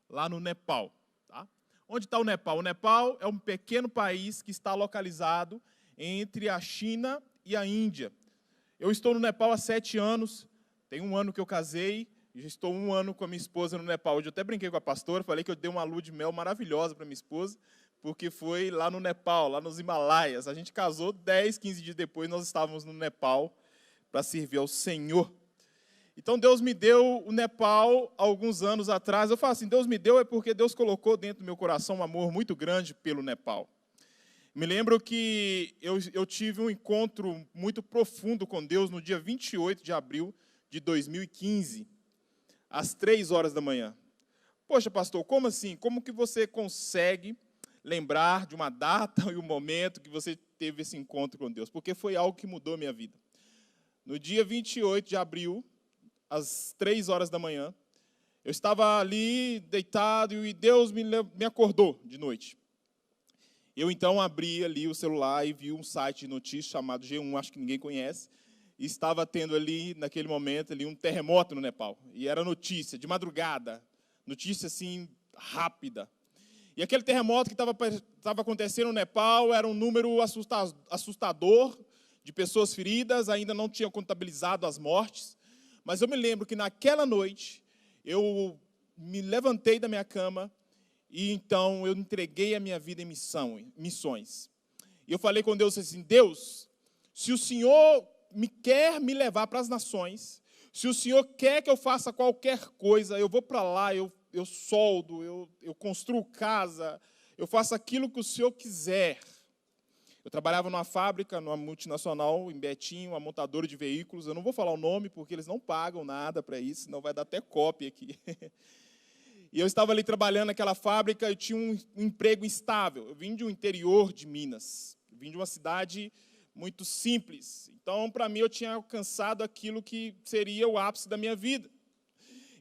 lá no Nepal. Tá? Onde está o Nepal? O Nepal é um pequeno país que está localizado entre a China e a Índia. Eu estou no Nepal há 7 anos, tem 1 ano que eu casei, e já estou 1 ano com a minha esposa no Nepal. Hoje eu até brinquei com a pastora, falei que eu dei uma lua de mel maravilhosa para minha esposa, porque foi lá no Nepal, lá nos Himalaias. A gente casou 10, 15 dias depois, nós estávamos no Nepal para servir ao Senhor. Então Deus me deu o Nepal há alguns anos atrás. Eu falo assim, Deus me deu é porque Deus colocou dentro do meu coração um amor muito grande pelo Nepal. Me lembro que eu tive um encontro muito profundo com Deus no dia 28 de abril de 2015, às 3 horas da manhã. Poxa, pastor, como assim? Como que você consegue lembrar de uma data e um momento que você teve esse encontro com Deus? Porque foi algo que mudou a minha vida. No dia 28 de abril, às 3 horas da manhã, eu estava ali deitado e Deus me acordou de noite. Eu, então, abri ali o celular e vi um site de notícias chamado G1, acho que ninguém conhece, e estava tendo ali, naquele momento, ali, um terremoto no Nepal. E era notícia, de madrugada, notícia, assim, rápida. E aquele terremoto que estava acontecendo no Nepal era um número assustador de pessoas feridas, ainda não tinha contabilizado as mortes. Mas eu me lembro que naquela noite, eu me levantei da minha cama, e então eu entreguei a minha vida em missões. E eu falei com Deus assim, Deus, se o Senhor quer me levar para as nações, se o Senhor quer que eu faça qualquer coisa, eu vou para lá, eu soldo, eu construo casa, eu faço aquilo que o Senhor quiser. Eu trabalhava numa fábrica, numa multinacional, em Betim, uma montadora de veículos. Eu não vou falar o nome, porque eles não pagam nada para isso, senão vai dar até cópia aqui. E eu estava ali trabalhando naquela fábrica, eu tinha um emprego instável. Eu vim de um interior de Minas, eu vim de uma cidade muito simples. Então, para mim, eu tinha alcançado aquilo que seria o ápice da minha vida.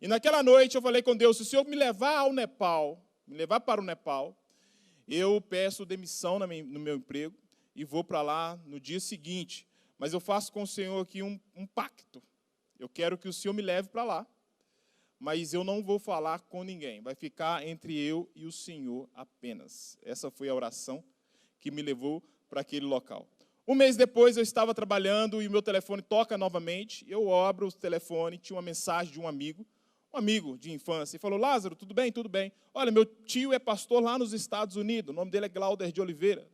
E naquela noite eu falei com Deus, se o Senhor me levar ao Nepal, me levar para o Nepal, eu peço demissão no meu emprego e vou para lá no dia seguinte. Mas eu faço com o Senhor aqui um pacto. Eu quero que o Senhor me leve para lá. Mas eu não vou falar com ninguém, vai ficar entre eu e o Senhor apenas. Essa foi a oração que me levou para aquele local. 1 mês depois eu estava trabalhando e o meu telefone toca novamente, eu abro o telefone, tinha uma mensagem de um amigo de infância, e falou, Lázaro, tudo bem? Tudo bem. Olha, meu tio é pastor lá nos Estados Unidos, o nome dele é Glauder de Oliveira.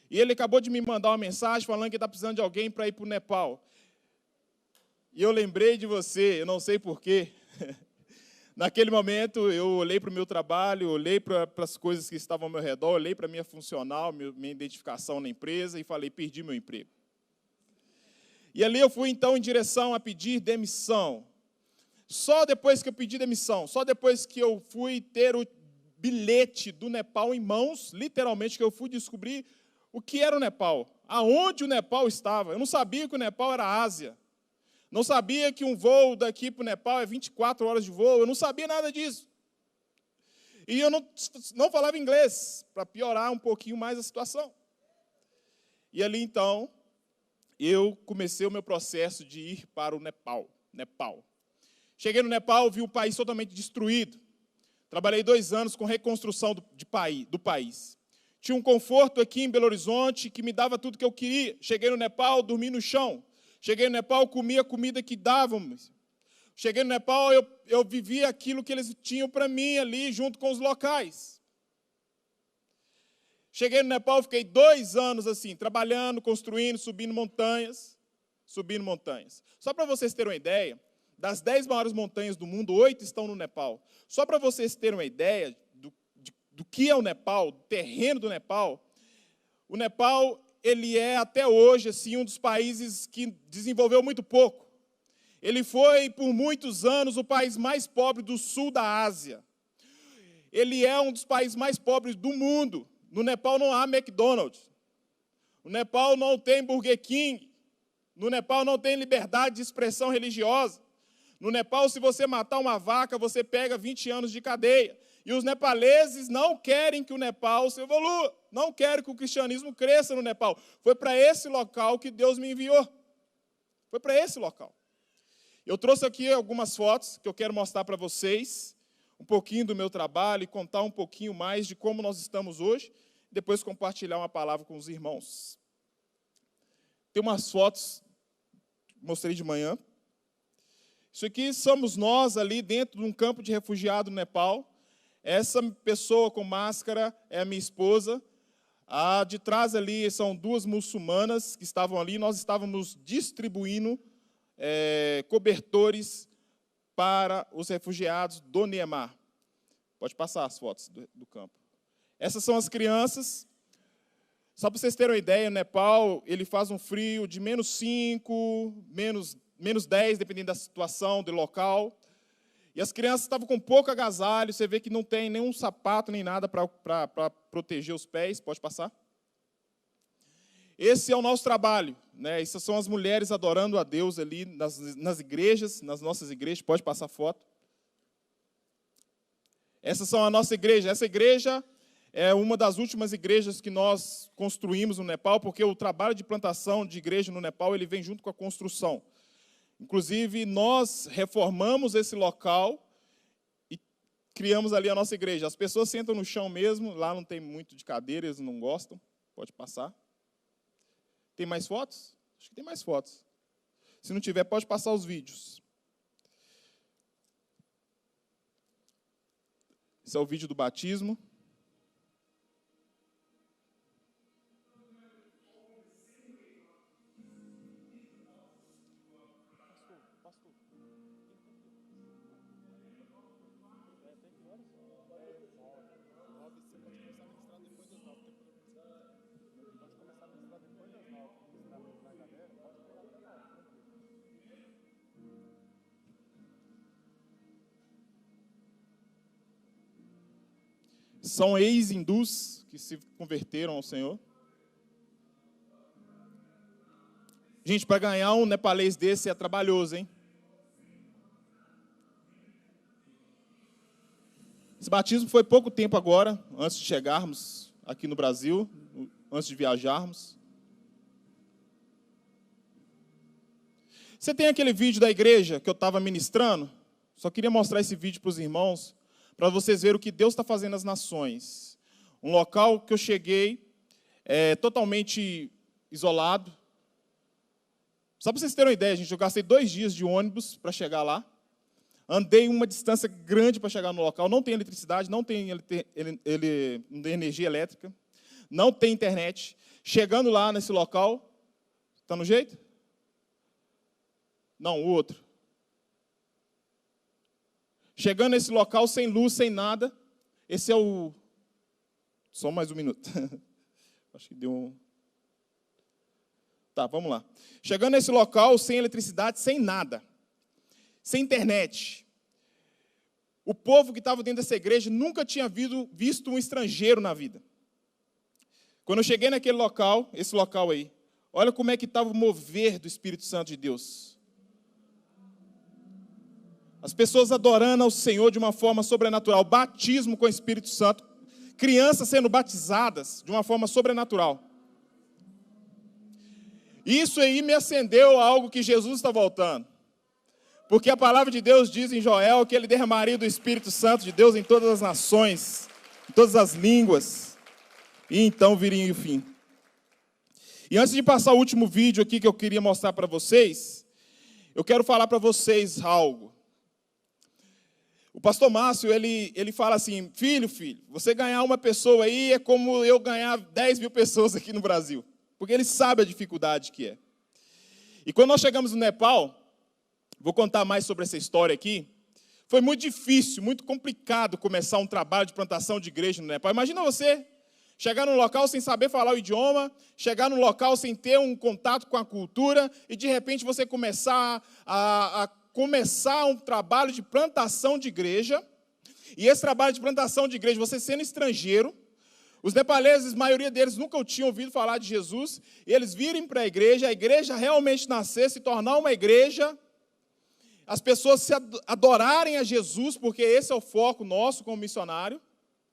E ele acabou de me mandar uma mensagem falando que está precisando de alguém para ir para o Nepal. E eu lembrei de você, eu não sei porquê. Naquele momento, eu olhei para o meu trabalho, olhei para as coisas que estavam ao meu redor, olhei para a minha funcional, minha identificação na empresa e falei, perdi meu emprego. E ali eu fui, então, em direção a pedir demissão. Só depois que eu pedi demissão, só depois que eu fui ter o bilhete do Nepal em mãos, literalmente, que eu fui descobrir o que era o Nepal, aonde o Nepal estava. Eu não sabia que o Nepal era a Ásia. Não sabia que um voo daqui para o Nepal é 24 horas de voo. Eu não sabia nada disso. E eu não falava inglês, para piorar um pouquinho mais a situação. E ali, então, eu comecei o meu processo de ir para o Nepal. Cheguei no Nepal, vi o país totalmente destruído. Trabalhei 2 anos com reconstrução do país. Tinha um conforto aqui em Belo Horizonte que me dava tudo que eu queria. Cheguei no Nepal, dormi no chão. Cheguei no Nepal, comi a comida que dávamos. Cheguei no Nepal, eu vivia aquilo que eles tinham para mim ali, junto com os locais. Cheguei no Nepal, fiquei 2 anos assim, trabalhando, construindo, subindo montanhas. Só para vocês terem uma ideia, das 10 maiores montanhas do mundo, 8 estão no Nepal. Só para vocês terem uma ideia do que é o Nepal, do terreno do Nepal, o Nepal, ele é até hoje assim, um dos países que desenvolveu muito pouco. Ele foi, por muitos anos, o país mais pobre do sul da Ásia. Ele é um dos países mais pobres do mundo. No Nepal não há McDonald's. No Nepal não tem Burger King. No Nepal não tem liberdade de expressão religiosa. No Nepal, se você matar uma vaca, você pega 20 anos de cadeia. E os nepaleses não querem que o Nepal se evolua. Não querem que o cristianismo cresça no Nepal. Foi para esse local que Deus me enviou. Foi para esse local. Eu trouxe aqui algumas fotos que eu quero mostrar para vocês. um pouquinho do meu trabalho e contar um pouquinho mais de como nós estamos hoje, depois compartilhar uma palavra com os irmãos. Tem umas fotos, mostrei de manhã. Isso aqui somos nós ali dentro de um campo de refugiado no Nepal. Essa pessoa com máscara é a minha esposa. A de trás ali são duas muçulmanas que estavam ali. Nós estávamos distribuindo cobertores para os refugiados do Myanmar. Pode passar as fotos do campo. Essas são as crianças. Só para vocês terem uma ideia, o Nepal ele faz um frio de -5, menos 10, dependendo da situação, do local. E as crianças estavam com pouco agasalho. Você vê que não tem nenhum sapato nem nada para proteger os pés. Pode passar. Esse é o nosso trabalho, né? Essas são as mulheres adorando a Deus ali nas igrejas, nas nossas igrejas. Pode passar a foto. Essas são a nossa igreja. Essa igreja é uma das últimas igrejas que nós construímos no Nepal, porque o trabalho de plantação de igreja no Nepal ele vem junto com a construção. Inclusive, nós reformamos esse local e criamos ali a nossa igreja. As pessoas sentam no chão mesmo, lá não tem muito de cadeira, eles não gostam. Pode passar. Tem mais fotos? Acho que tem mais fotos. Se não tiver, pode passar os vídeos. Esse é o vídeo do batismo. São ex-hindus que se converteram ao Senhor. Gente, para ganhar um nepalês desse é trabalhoso, hein? Esse batismo foi pouco tempo agora, antes de chegarmos aqui no Brasil, antes de viajarmos. Você tem aquele vídeo da igreja que eu estava ministrando? Só queria mostrar esse vídeo para os irmãos, para vocês verem o que Deus está fazendo nas nações. Um local que eu cheguei totalmente isolado. Só para vocês terem uma ideia, gente, eu gastei 2 dias de ônibus para chegar lá. Andei uma distância grande para chegar no local. Não tem eletricidade, não tem energia elétrica, não tem internet. Chegando lá nesse local, está no jeito? Não, o outro. Chegando nesse local sem luz, sem nada. Esse é o... Só mais um minuto. Acho que deu um... Tá, vamos lá. Chegando nesse local sem eletricidade, sem nada. Sem internet. O povo que estava dentro dessa igreja nunca tinha visto um estrangeiro na vida. Quando eu cheguei naquele local, esse local aí, olha como é que estava o mover do Espírito Santo de Deus. As pessoas adorando ao Senhor de uma forma sobrenatural. Batismo com o Espírito Santo. Crianças sendo batizadas de uma forma sobrenatural. Isso aí me acendeu a algo que Jesus está voltando. Porque a palavra de Deus diz em Joel que ele derramaria do Espírito Santo de Deus em todas as nações, em todas as línguas. E então viria o fim. E antes de passar o último vídeo aqui que eu queria mostrar para vocês, eu quero falar para vocês algo. O pastor Márcio, ele fala assim, filho, você ganhar uma pessoa aí é como eu ganhar 10 mil pessoas aqui no Brasil. Porque ele sabe a dificuldade que é. E quando nós chegamos no Nepal, vou contar mais sobre essa história aqui, foi muito difícil, muito complicado começar um trabalho de plantação de igreja no Nepal. Imagina você chegar num local sem saber falar o idioma, chegar num local sem ter um contato com a cultura, e de repente você começar um trabalho de plantação de igreja, e esse trabalho de plantação de igreja, você sendo estrangeiro, os nepaleses, a maioria deles nunca tinham ouvido falar de Jesus, e eles virem para a igreja realmente nascer, se tornar uma igreja, as pessoas se adorarem a Jesus, porque esse é o foco nosso como missionário,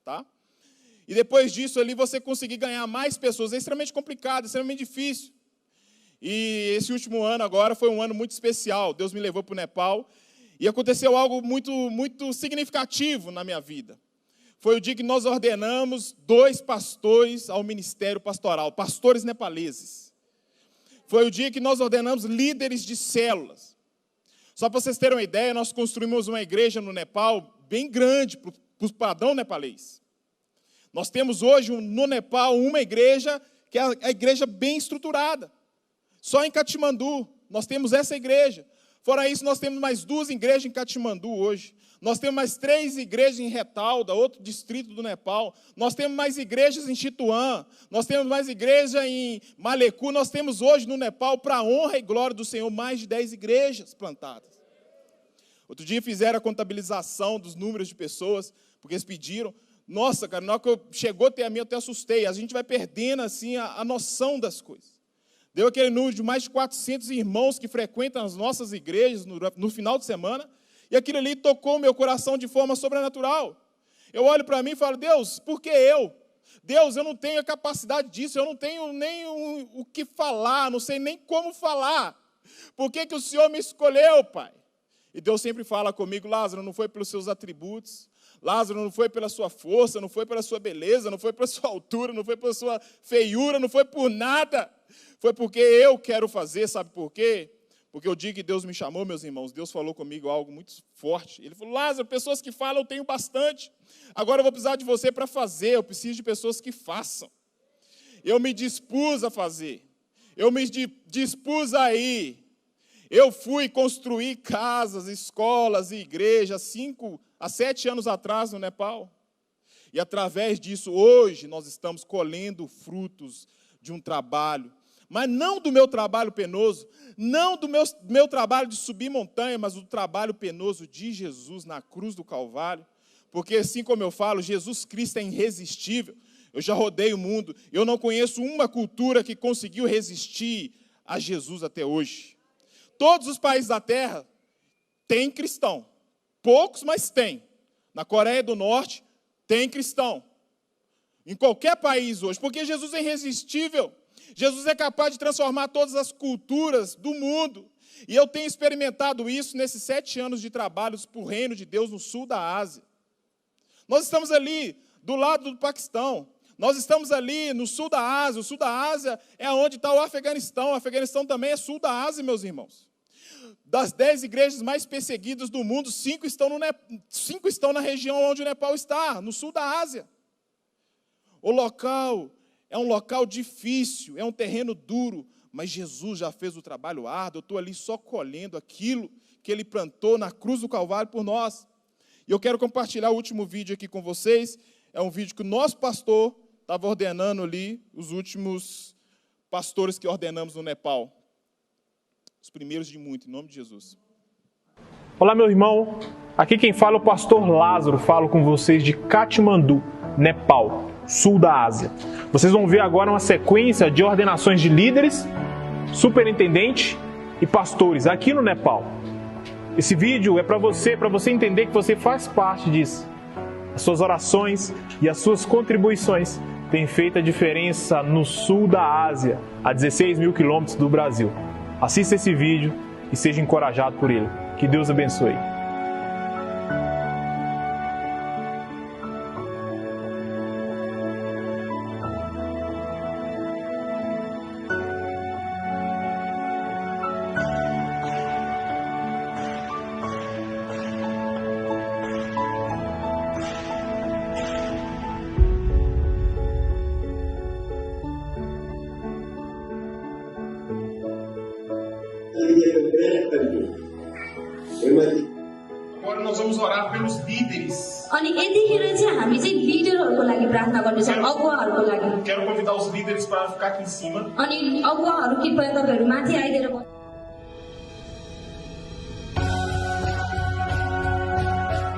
tá? E depois disso ali você conseguir ganhar mais pessoas, é extremamente complicado, é extremamente difícil. E esse último ano agora foi um ano muito especial. Deus me levou para o Nepal E aconteceu algo muito significativo na minha vida. Foi o dia que nós ordenamos 2 pastores ao ministério pastoral, pastores nepaleses. Foi o dia que nós ordenamos líderes de células. Só para vocês terem uma ideia, nós construímos uma igreja no Nepal bem grande, para o padrão nepalês. Nós temos hoje no Nepal uma igreja que é a igreja bem estruturada. Só em Katmandu nós temos essa igreja. Fora isso, nós temos mais 2 igrejas em Katmandu hoje. Nós temos mais 3 igrejas em Retalda, outro distrito do Nepal. Nós temos mais igrejas em Chitwan. Nós temos mais igreja em Maleku. Nós temos hoje no Nepal, para a honra e glória do Senhor, mais de 10 igrejas plantadas. Outro dia fizeram a contabilização dos números de pessoas, porque eles pediram. Nossa, cara, na hora que chegou até a mim, eu até assustei. A gente vai perdendo assim a noção das coisas. Deu aquele número de mais de 400 irmãos que frequentam as nossas igrejas no final de semana. E aquilo ali tocou meu coração de forma sobrenatural. Eu olho para mim e falo, Deus, por que eu? Deus, eu não tenho a capacidade disso, eu não tenho nem o que falar, não sei nem como falar. Por que o Senhor me escolheu, Pai? E Deus sempre fala comigo, Lázaro, não foi pelos seus atributos, Lázaro, não foi pela sua força, não foi pela sua beleza, não foi pela sua altura, não foi pela sua feiura, não foi por nada. Foi porque eu quero fazer, sabe por quê? Porque o dia que Deus me chamou, meus irmãos, Deus falou comigo algo muito forte. Ele falou, Lázaro, pessoas que falam eu tenho bastante. Agora eu vou precisar de você para fazer, eu preciso de pessoas que façam. Eu me dispus a fazer. Eu me dispus a ir. Eu fui construir casas, escolas e igrejas 5 a 7 anos atrás no Nepal. E através disso, hoje, nós estamos colhendo frutos de um trabalho. Mas não do meu trabalho penoso, não do meu trabalho de subir montanha, mas do trabalho penoso de Jesus na cruz do Calvário. Porque assim como eu falo, Jesus Cristo é irresistível. Eu já rodei o mundo, eu não conheço uma cultura que conseguiu resistir a Jesus até hoje. Todos os países da terra têm cristão. Poucos, mas tem. Na Coreia do Norte, tem cristão. Em qualquer país hoje, porque Jesus é irresistível. Jesus é capaz de transformar todas as culturas do mundo. E eu tenho experimentado isso nesses 7 anos de trabalhos para o reino de Deus no sul da Ásia. Nós estamos ali do lado do Paquistão. Nós estamos ali no sul da Ásia. O sul da Ásia é onde está o Afeganistão. O Afeganistão também é sul da Ásia, meus irmãos. Das 10 igrejas mais perseguidas do mundo, 5 estão na região onde o Nepal está, no sul da Ásia. O local é um local difícil, é um terreno duro, mas Jesus já fez o trabalho árduo. Eu estou ali só colhendo aquilo que Ele plantou na cruz do Calvário por nós. E eu quero compartilhar o último vídeo aqui com vocês. É um vídeo que o nosso pastor estava ordenando ali, os últimos pastores que ordenamos no Nepal. Os primeiros de muito, em nome de Jesus. Olá, meu irmão. Aqui quem fala é o pastor Lázaro. Falo com vocês de Katmandu, Nepal, sul da Ásia. Vocês vão ver agora uma sequência de ordenações de líderes, superintendente e pastores aqui no Nepal. Esse vídeo é para você entender que você faz parte disso. As suas orações e as suas contribuições têm feito a diferença no sul da Ásia, a 16 mil quilômetros do Brasil. Assista esse vídeo e seja encorajado por ele. Que Deus abençoe. Agora nós vamos orar pelos líderes. Quero convidar os líderes para ficar aqui em cima.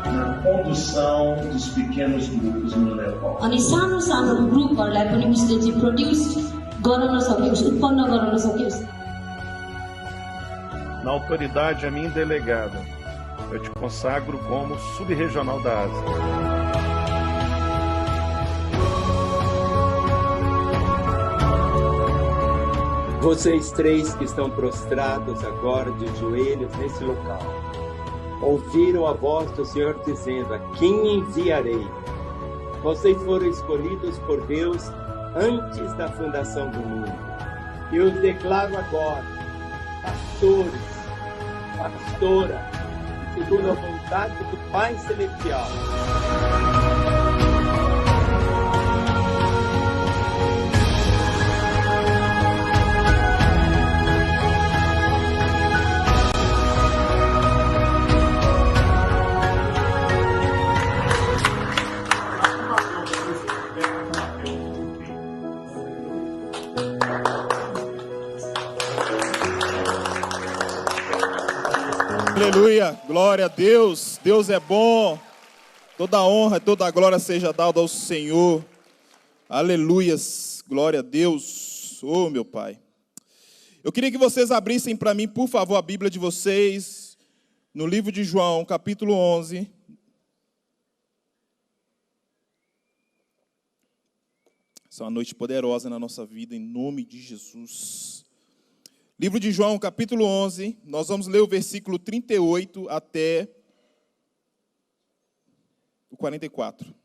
Na condução dos pequenos grupos no Nepal. Na autoridade a mim delegada, eu te consagro como subregional da Ásia. Vocês 3 que estão prostrados agora de joelhos nesse local, ouviram a voz do Senhor dizendo: a quem enviarei? Vocês foram escolhidos por Deus antes da fundação do mundo. Eu declaro agora, pastores, pastora, segundo a vontade do Pai Celestial. Aleluia, glória a Deus, Deus é bom, toda a honra e toda a glória seja dada ao Senhor, aleluias, glória a Deus, oh meu Pai. Eu queria que vocês abrissem para mim, por favor, a Bíblia de vocês, no livro de João, capítulo 11. Essa é uma noite poderosa na nossa vida, em nome de Jesus. Livro de João, capítulo 11, nós vamos ler o versículo 38 até o 44.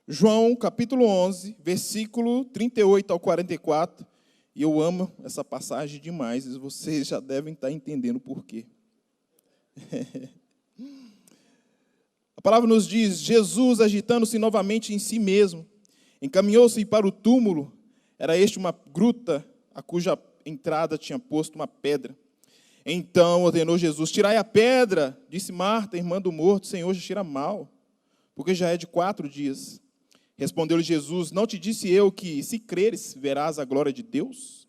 João, capítulo 11, versículo 38 ao 44. E eu amo essa passagem demais, e vocês já devem estar entendendo por quê. A palavra nos diz: Jesus, agitando-se novamente em si mesmo, encaminhou-se para o túmulo. Era este uma gruta, a cuja entrada tinha posto uma pedra. Então ordenou Jesus: tirai a pedra. Disse Marta, irmã do morto: Senhor, já cheira mal, porque já é de 4 dias. Respondeu-lhe Jesus: não te disse eu que, se creres, verás a glória de Deus?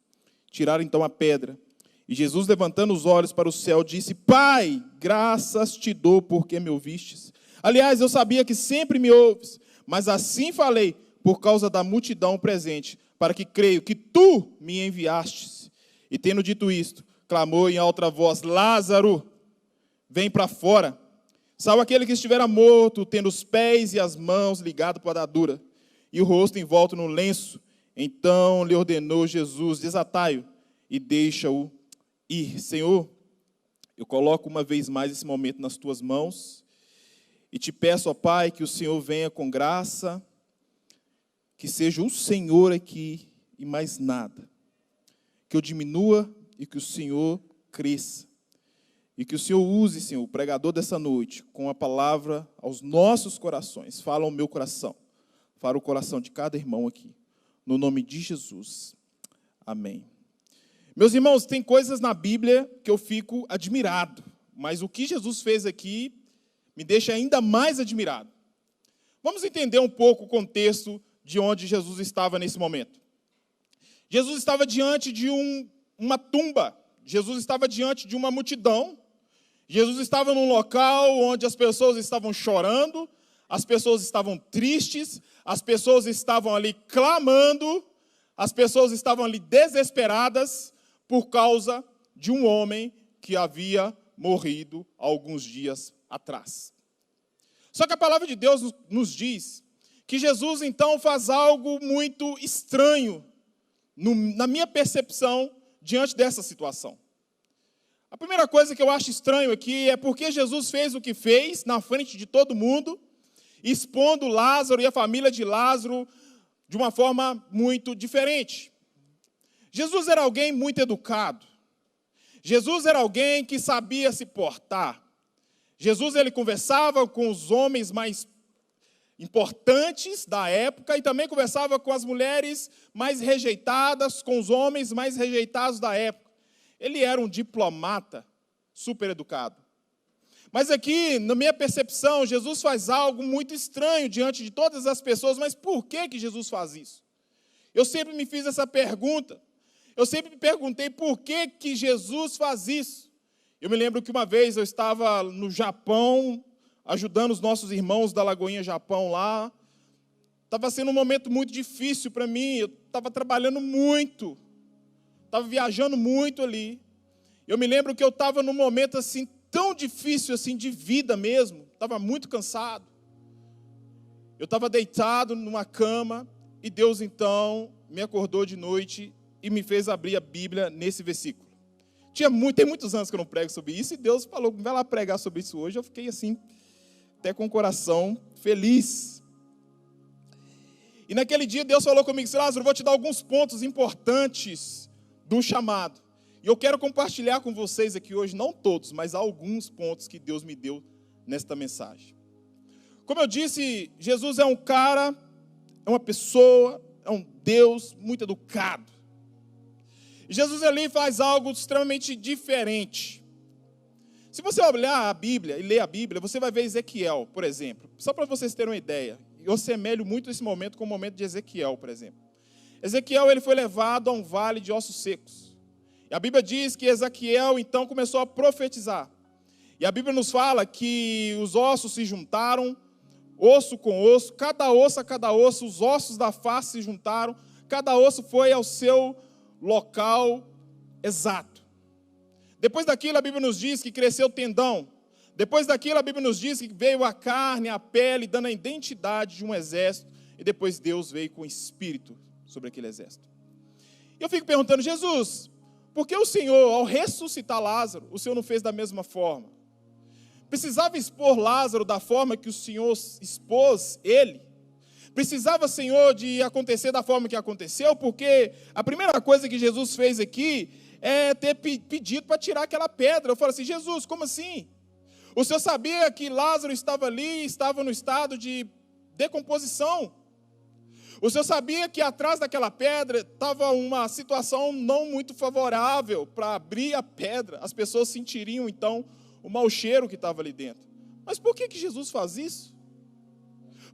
Tiraram então a pedra. E Jesus, levantando os olhos para o céu, disse: Pai, graças te dou porque me ouvistes. Aliás, eu sabia que sempre me ouves, mas assim falei por causa da multidão presente, para que creio que tu me enviastes. E tendo dito isto, clamou em alta voz: Lázaro, vem para fora. Saiu aquele que estivera morto, tendo os pés e as mãos ligados por atadura, e o rosto envolto no lenço. Então lhe ordenou Jesus: desatai-o e deixa-o ir. Senhor, eu coloco uma vez mais esse momento nas tuas mãos, e te peço, ó Pai, que o Senhor venha com graça, que seja o Senhor aqui e mais nada. Que eu diminua e que o Senhor cresça. E que o Senhor use, Senhor, o pregador dessa noite, com a palavra aos nossos corações. Fala ao meu coração. Fala o coração de cada irmão aqui. No nome de Jesus. Amém. Meus irmãos, tem coisas na Bíblia que eu fico admirado. Mas o que Jesus fez aqui me deixa ainda mais admirado. Vamos entender um pouco o contexto de onde Jesus estava nesse momento. Jesus estava diante de uma tumba. Jesus estava diante de uma multidão. Jesus estava num local onde as pessoas estavam chorando, as pessoas estavam tristes, as pessoas estavam ali clamando, as pessoas estavam ali desesperadas por causa de um homem que havia morrido há alguns dias atrás. Só que a palavra de Deus nos diz que Jesus então faz algo muito estranho na minha percepção diante dessa situação. A primeira coisa que eu acho estranho aqui é porque Jesus fez o que fez na frente de todo mundo, expondo Lázaro e a família de Lázaro de uma forma muito diferente. Jesus era alguém muito educado. Jesus era alguém que sabia se portar. Jesus, ele conversava com os homens mais importantes da época e também conversava com as mulheres mais rejeitadas, com os homens mais rejeitados da época. Ele era um diplomata super educado. Mas aqui, na minha percepção, Jesus faz algo muito estranho diante de todas as pessoas. Mas por que Jesus faz isso? Eu sempre me fiz essa pergunta. Eu sempre me perguntei por que Jesus faz isso. Eu me lembro que uma vez eu estava no Japão, ajudando os nossos irmãos da Lagoinha Japão lá. Estava sendo um momento muito difícil para mim. Eu estava trabalhando muito. Estava viajando muito ali. Eu me lembro que eu estava num momento assim, tão difícil assim, de vida mesmo. Estava muito cansado. Eu estava deitado numa cama E Deus, então, me acordou de noite e me fez abrir a Bíblia nesse versículo. Tem muitos anos que eu não prego sobre isso, e Deus falou, vai lá pregar sobre isso hoje. Eu fiquei assim, até com o coração feliz. E naquele dia Deus falou comigo, Lázaro, vou te dar alguns pontos importantes do chamado. E eu quero compartilhar com vocês aqui hoje, não todos, mas alguns pontos que Deus me deu nesta mensagem. Como eu disse, Jesus é um cara, é uma pessoa, é um Deus muito educado. E Jesus ali faz algo extremamente diferente. Se você olhar a Bíblia e ler a Bíblia, você vai ver Ezequiel, por exemplo. Só para vocês terem uma ideia. Eu assemelho muito esse momento com o momento de Ezequiel, por exemplo. Ezequiel ele foi levado a um vale de ossos secos. E a Bíblia diz que Ezequiel então começou a profetizar. E a Bíblia nos fala que os ossos se juntaram, osso com osso, cada osso, os ossos da face se juntaram, cada osso foi ao seu local exato. Depois daquilo, a Bíblia nos diz que cresceu o tendão. Depois daquilo, a Bíblia nos diz que veio a carne, a pele, dando a identidade de um exército. E depois Deus veio com o espírito sobre aquele exército. E eu fico perguntando, Jesus, por que o Senhor, ao ressuscitar Lázaro, o Senhor não fez da mesma forma? Precisava expor Lázaro da forma que o Senhor expôs ele? Precisava, Senhor, de acontecer da forma que aconteceu? Porque a primeira coisa que Jesus fez aqui é ter pedido para tirar aquela pedra. Eu falo assim, Jesus, como assim? O Senhor sabia que Lázaro estava ali, estava no estado de decomposição. O Senhor sabia que atrás daquela pedra estava uma situação não muito favorável para abrir a pedra. As pessoas sentiriam, então, o mau cheiro que estava ali dentro. Mas por que Jesus faz isso?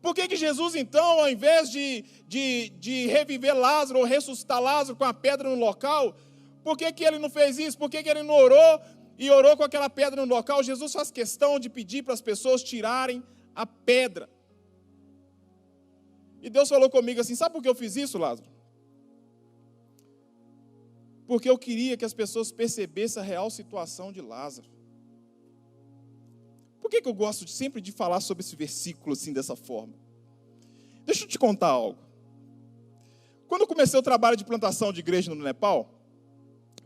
Por que Jesus, então, ao invés de reviver Lázaro ou ressuscitar Lázaro com a pedra no local, por que ele não fez isso? Por que ele não orou e orou com aquela pedra no local? Jesus faz questão de pedir para as pessoas tirarem a pedra. E Deus falou comigo assim, sabe por que eu fiz isso, Lázaro? Porque eu queria que as pessoas percebessem a real situação de Lázaro. Por que eu gosto sempre de falar sobre esse versículo assim, dessa forma? Deixa eu te contar algo. Quando eu comecei o trabalho de plantação de igreja no Nepal,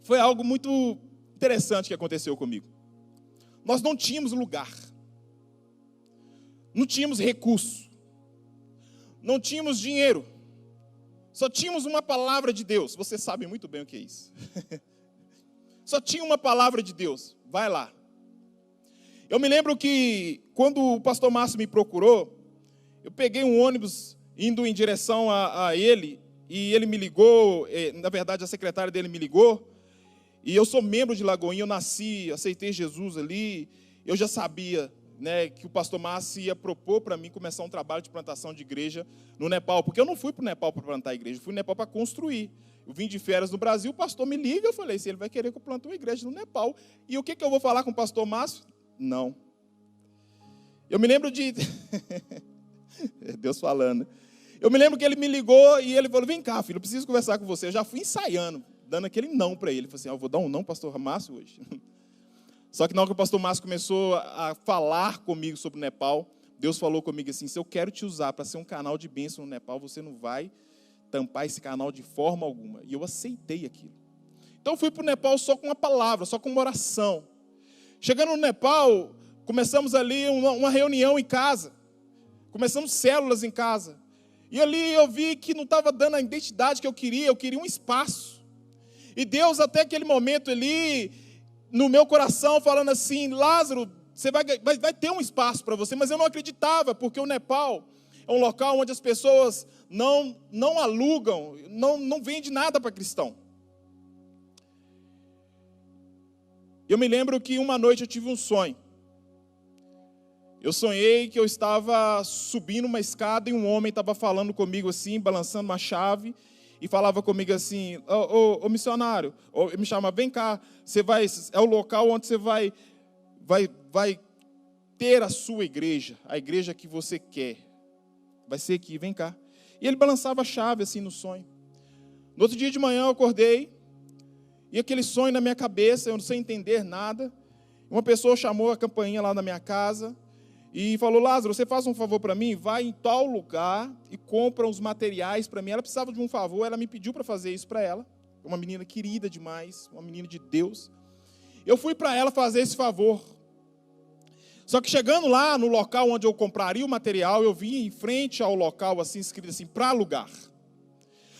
foi algo muito interessante que aconteceu comigo. Nós não tínhamos lugar. Não tínhamos recurso. Não tínhamos dinheiro. Só tínhamos uma palavra de Deus. Você sabe muito bem o que é isso. Só tinha uma palavra de Deus. Vai lá. Eu me lembro que quando o pastor Márcio me procurou, eu peguei um ônibus indo em direção a ele, e ele me ligou, na verdade a secretária dele me ligou, e eu sou membro de Lagoinha, eu nasci, aceitei Jesus ali, eu já sabia, né, que o pastor Márcio ia propor para mim começar um trabalho de plantação de igreja no Nepal, porque eu não fui para o Nepal para plantar igreja, eu fui no Nepal para construir. Eu vim de férias no Brasil, o pastor me liga, eu falei, se ele vai querer que eu plante uma igreja no Nepal, e o que eu vou falar com o pastor Márcio? Não. Eu me lembro de... Deus falando. Eu me lembro que ele me ligou e ele falou, vem cá, filho, eu preciso conversar com você. Eu já fui ensaiando, dando aquele não para ele. Ele falou assim, eu vou dar um não, pastor Márcio, hoje. Só que na hora que o pastor Márcio começou a falar comigo sobre o Nepal, Deus falou comigo assim, se eu quero te usar para ser um canal de bênção no Nepal, você não vai tampar esse canal de forma alguma. E eu aceitei aquilo. Então eu fui para o Nepal só com uma palavra, só com uma oração. Chegando no Nepal, começamos ali uma reunião em casa. Começamos células em casa. E ali eu vi que não estava dando a identidade que eu queria um espaço. E Deus, até aquele momento ali, no meu coração, falando assim, Lázaro, você vai ter um espaço para você. Mas eu não acreditava, porque o Nepal é um local onde as pessoas não alugam, não vendem nada para cristão. Eu me lembro que uma noite eu tive um sonho. Eu sonhei que eu estava subindo uma escada e um homem estava falando comigo assim, balançando uma chave, e falava comigo assim, ô missionário, ele me chama, vem cá, é o local onde você vai ter a sua igreja, a igreja que você quer. Vai ser aqui, vem cá. E ele balançava a chave assim no sonho. No outro dia de manhã eu acordei, e aquele sonho na minha cabeça, eu não sei entender nada. Uma pessoa chamou a campainha lá na minha casa, e falou, Lázaro, você faz um favor para mim? Vai em tal lugar e compra os materiais para mim. Ela precisava de um favor, ela me pediu para fazer isso para ela. Uma menina querida demais, uma menina de Deus. Eu fui para ela fazer esse favor. Só que chegando lá no local onde eu compraria o material, eu vi em frente ao local, assim, escrito assim, para alugar.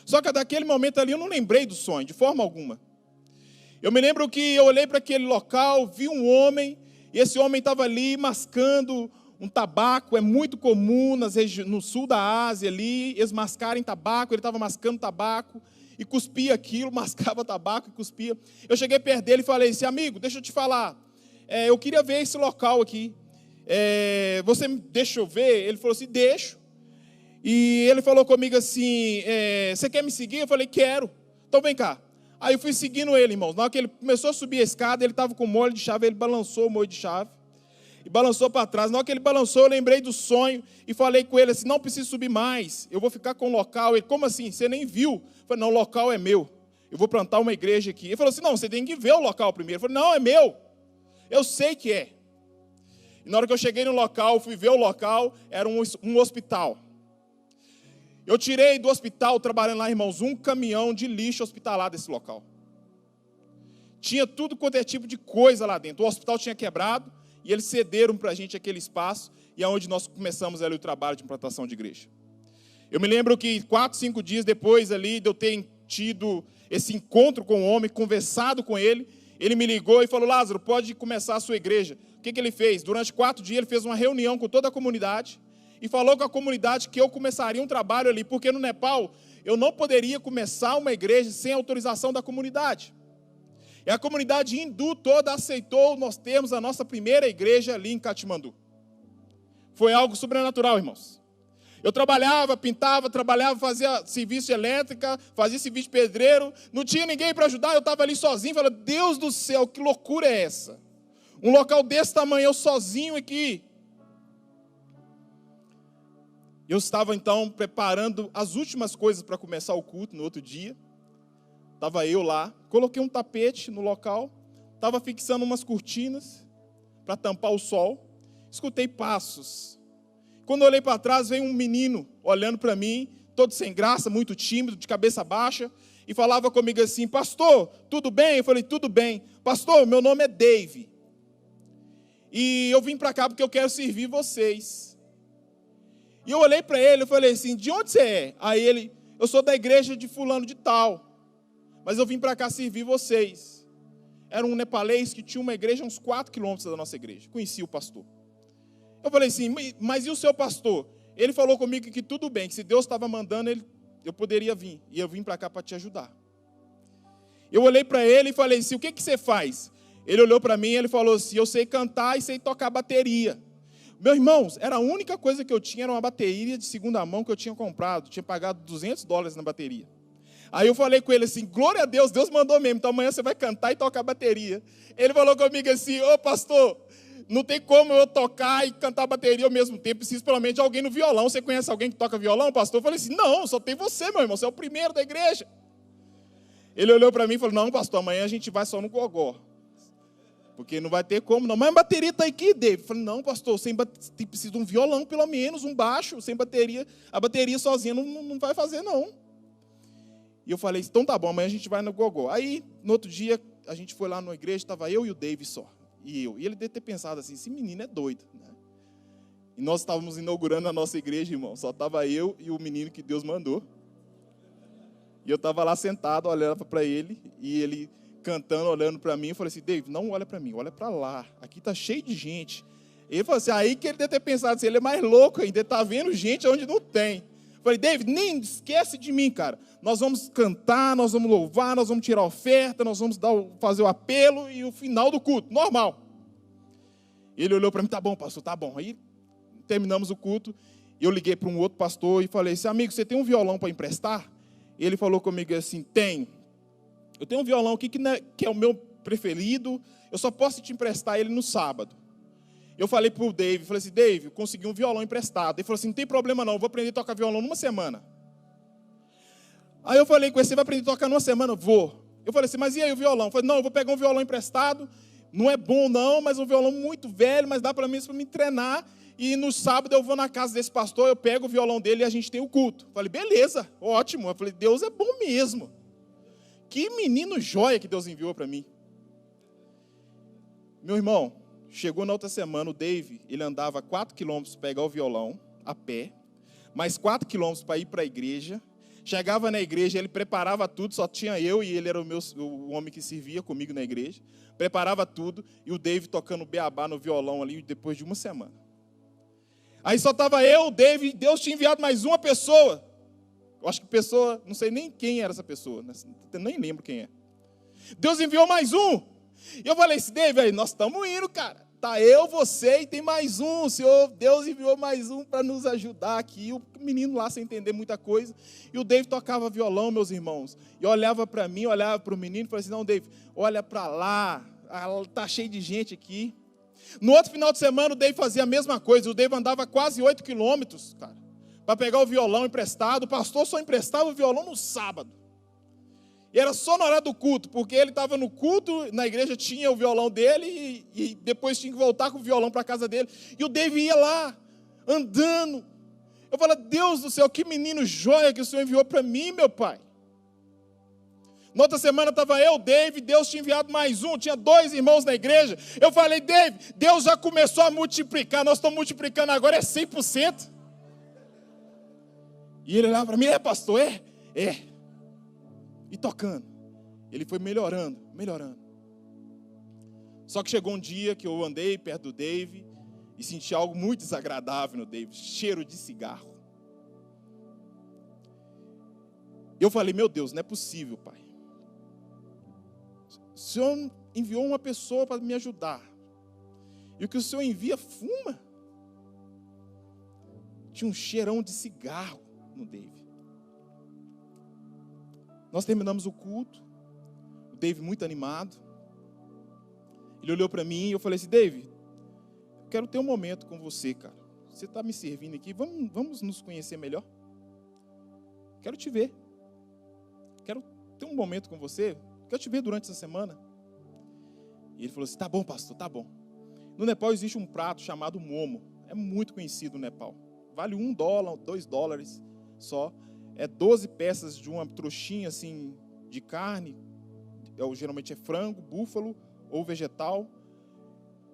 Só que daquele momento ali eu não lembrei do sonho, de forma alguma. Eu me lembro que eu olhei para aquele local, vi um homem, e esse homem estava ali mascando um tabaco. É muito comum no sul da Ásia ali, eles mascarem tabaco. Ele estava mascando tabaco e cuspia aquilo, mascava tabaco e cuspia. Eu cheguei perto dele e falei assim, amigo, deixa eu te falar, eu queria ver esse local aqui. Você deixa eu ver? Ele falou assim, deixo. E ele falou comigo assim, você quer me seguir? Eu falei, quero. Então vem cá. Aí eu fui seguindo ele, irmãos. Na hora que ele começou a subir a escada, ele estava com o molho de chave, ele balançou o molho de chave e balançou para trás. Na hora que ele balançou, eu lembrei do sonho e falei com ele assim, não preciso subir mais, eu vou ficar com o local. Ele, como assim? Você nem viu? Eu falei, não, o local é meu. Eu vou plantar uma igreja aqui. Ele falou assim, não, você tem que ver o local primeiro. Eu falei, não, é meu. Eu sei que é. E na hora que eu cheguei no local, fui ver o local, era um hospital. Eu tirei do hospital, trabalhando lá, irmãos, um caminhão de lixo hospitalar desse local. Tinha tudo quanto é tipo de coisa lá dentro. O hospital tinha quebrado e eles cederam para a gente aquele espaço e é onde nós começamos ali o trabalho de implantação de igreja. Eu me lembro que 4, 5 dias depois ali de eu ter tido esse encontro com o homem, conversado com ele, ele me ligou e falou, Lázaro, pode começar a sua igreja. O que ele fez? Durante 4 dias ele fez uma reunião com toda a comunidade e falou com a comunidade que eu começaria um trabalho ali, porque no Nepal eu não poderia começar uma igreja sem autorização da comunidade. E a comunidade hindu toda aceitou nós termos a nossa primeira igreja ali em Katmandu. Foi algo sobrenatural, irmãos. Eu trabalhava, pintava, fazia serviço de elétrica, fazia serviço de pedreiro, não tinha ninguém para ajudar, eu estava ali sozinho, falando, Deus do céu, que loucura é essa? Um local desse tamanho, eu sozinho aqui. Eu estava, então, preparando as últimas coisas para começar o culto no outro dia. Estava eu lá, coloquei um tapete no local, estava fixando umas cortinas para tampar o sol, escutei passos. Quando eu olhei para trás, veio um menino olhando para mim, todo sem graça, muito tímido, de cabeça baixa, e falava comigo assim, pastor, tudo bem? Eu falei, tudo bem. Pastor, meu nome é Dave. E eu vim para cá porque eu quero servir vocês. E eu olhei para ele e falei assim, de onde você é? Aí ele, eu sou da igreja de fulano de tal, mas eu vim para cá servir vocês. Era um nepalês que tinha uma igreja a uns 4 quilômetros da nossa igreja. Conhecia o pastor. Eu falei assim, mas e o seu pastor? Ele falou comigo que tudo bem, que se Deus estava mandando, eu poderia vir. E eu vim para cá para te ajudar. Eu olhei para ele e falei assim, o que você faz? Ele olhou para mim e ele falou assim, eu sei cantar e sei tocar bateria. Meus irmãos, era a única coisa que eu tinha, era uma bateria de segunda mão que eu tinha comprado. Tinha pagado $200 na bateria. Aí eu falei com ele assim, glória a Deus, Deus mandou mesmo, então amanhã você vai cantar e tocar bateria. Ele falou comigo assim, ô pastor, não tem como eu tocar e cantar bateria ao mesmo tempo, preciso pelo menos de alguém no violão. Você conhece alguém que toca violão, pastor? Eu falei assim, não, só tem você, meu irmão, você é o primeiro da igreja. Ele olhou para mim e falou, não, pastor, amanhã a gente vai só no gogó. Porque não vai ter como, não. Mas a bateria está aqui, David. Eu falei, não, pastor, precisa de um violão, pelo menos, um baixo, sem bateria. A bateria sozinha não vai fazer, não. E eu falei, então tá bom, amanhã a gente vai no gogó. Aí, no outro dia, a gente foi lá na igreja, estava eu e o David só. E ele deve ter pensado assim, esse menino é doido. Né? E nós estávamos inaugurando a nossa igreja, irmão. Só estava eu e o menino que Deus mandou. E eu estava lá sentado, olhando para ele, e ele cantando, olhando para mim, eu falei assim, David, não olha para mim, olha para lá, aqui está cheio de gente. Ele falou assim, aí que ele deve ter pensado assim, ele é mais louco ainda, ele está vendo gente onde não tem. Eu falei, David, nem esquece de mim, cara, nós vamos cantar, nós vamos louvar, nós vamos tirar a oferta, nós vamos fazer o apelo e o final do culto, normal. Ele olhou para mim, tá bom, pastor, tá bom. Aí terminamos o culto, e eu liguei para um outro pastor e falei assim, amigo, você tem um violão para emprestar? Ele falou comigo assim, tenho. Eu tenho um violão aqui que é o meu preferido, eu só posso te emprestar ele no sábado. Eu falei para o Dave, falei assim, Dave, eu consegui um violão emprestado. Ele falou assim, não tem problema não, eu vou aprender a tocar violão numa semana. Aí eu falei com ele, você vai aprender a tocar numa semana? Vou. Eu falei assim, mas e aí o violão? Eu falei, não, eu vou pegar um violão emprestado, não é bom não, mas um violão muito velho, mas dá para mim me treinar. e no sábado eu vou na casa desse pastor, eu pego o violão dele e a gente tem o culto. Falei, beleza, ótimo. Eu falei, Deus é bom mesmo. Que menino joia que Deus enviou para mim. Meu irmão, chegou na outra semana, o Dave, ele andava 4 quilômetros para pegar o violão, a pé, mais 4 quilômetros para ir para a igreja. Chegava na igreja, ele preparava tudo, só tinha eu e ele era o homem que servia comigo na igreja. Preparava tudo e o Dave tocando beabá no violão ali depois de uma semana. Aí só estava eu, o Dave, e Deus tinha enviado mais uma pessoa. Eu acho que pessoa, não sei nem quem era essa pessoa, nem lembro quem é. Deus enviou mais um. E eu falei, Dave, aí, nós estamos indo, cara. Tá eu, você e tem mais um. O Senhor, Deus enviou mais um para nos ajudar aqui. O menino lá sem entender muita coisa. E o Dave tocava violão, meus irmãos. E olhava para mim, olhava para o menino e falava assim, não, Dave, olha para lá. Tá cheio de gente aqui. No outro final de semana, o Dave fazia a mesma coisa. O Dave andava quase 8 quilômetros, cara, para pegar o violão emprestado. O pastor só emprestava o violão no sábado. E era só na hora do culto, porque ele estava no culto, na igreja tinha o violão dele e depois tinha que voltar com o violão para a casa dele. E o Dave ia lá, andando. Eu falei, Deus do céu, que menino joia que o Senhor enviou para mim, meu pai. Na outra semana estava eu, Dave, Deus tinha enviado mais um, tinha 2 irmãos na igreja. Eu falei, Dave, Deus já começou a multiplicar, nós estamos multiplicando agora, é 100%. E ele olhava para mim, pastor, é. E tocando. Ele foi melhorando. Só que chegou um dia que eu andei perto do Dave e senti algo muito desagradável no Dave, cheiro de cigarro. Eu falei, meu Deus, não é possível, pai. O Senhor enviou uma pessoa para me ajudar. E o que o Senhor envia, fuma. Tinha um cheirão de cigarro no Dave. Nós terminamos o culto, o Dave muito animado. Ele olhou para mim e eu falei assim, Dave, eu quero ter um momento com você, cara. Você está me servindo aqui, vamos nos conhecer melhor? Quero te ver. Quero ter um momento com você, quero te ver durante essa semana. E ele falou assim, tá bom, pastor, tá bom. No Nepal existe um prato chamado momo, é muito conhecido no Nepal. Vale $1, $2 só. É 12 peças de uma trouxinha assim de carne, geralmente é frango, búfalo ou vegetal,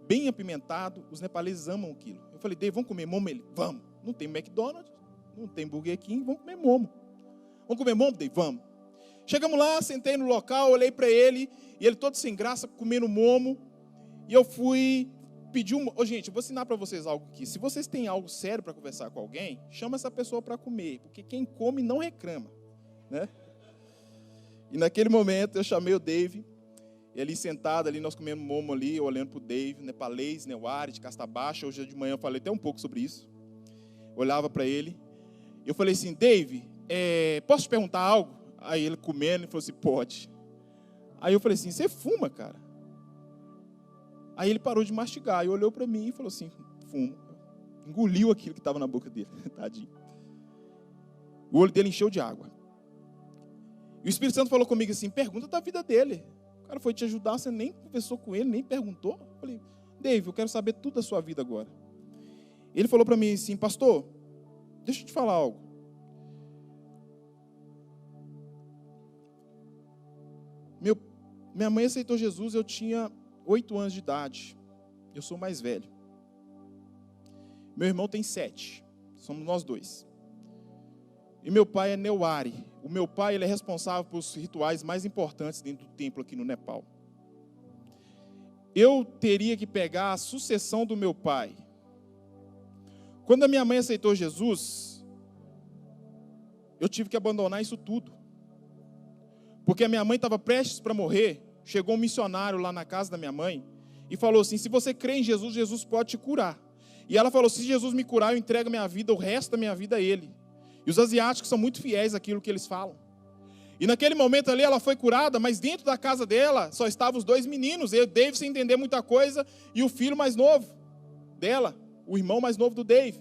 bem apimentado. Os nepaleses amam aquilo. Eu falei, Dave, vamos comer momo? Ele, vamos. Não tem McDonald's, não tem Burger King, vamos comer momo. Vamos comer momo, Dave? Vamos. Chegamos lá, sentei no local, olhei para ele, e ele todo sem graça, comendo momo, e eu fui pedir gente, eu vou ensinar para vocês algo aqui. Se vocês têm algo sério para conversar com alguém, chama essa pessoa para comer, porque quem come não reclama, né? E naquele momento eu chamei o Dave, e ali sentado, ali nós comemos momo ali, eu olhando para o Dave, nepalês, Newari, de casta baixa. Hoje de manhã eu falei até um pouco sobre isso. Eu olhava para ele, eu falei assim, Dave, posso te perguntar algo? Aí ele comendo, ele falou assim, pode. Aí eu falei assim, você fuma, cara? Aí ele parou de mastigar e olhou para mim e falou assim, fumo. Engoliu aquilo que estava na boca dele, tadinho. O olho dele encheu de água. E o Espírito Santo falou comigo assim, pergunta da vida dele. O cara foi te ajudar, você nem conversou com ele, nem perguntou. Eu falei, Dave, eu quero saber tudo da sua vida agora. Ele falou para mim assim, pastor, deixa eu te falar algo. Minha mãe aceitou Jesus, eu tinha 8 anos de idade. Eu sou mais velho. Meu irmão tem 7. Somos nós 2. E meu pai é Newari. O meu pai, ele é responsável pelos rituais mais importantes dentro do templo aqui no Nepal. Eu teria que pegar a sucessão do meu pai. Quando a minha mãe aceitou Jesus, eu tive que abandonar isso tudo. Porque a minha mãe estava prestes para morrer. Chegou um missionário lá na casa da minha mãe e falou assim, se você crê em Jesus, Jesus pode te curar. E ela falou, se Jesus me curar, eu entrego minha vida, o resto da minha vida a Ele. E os asiáticos são muito fiéis àquilo que eles falam. E naquele momento ali ela foi curada, mas dentro da casa dela só estavam os 2 meninos, eu, Dave sem entender muita coisa, e o filho mais novo dela, o irmão mais novo do Dave.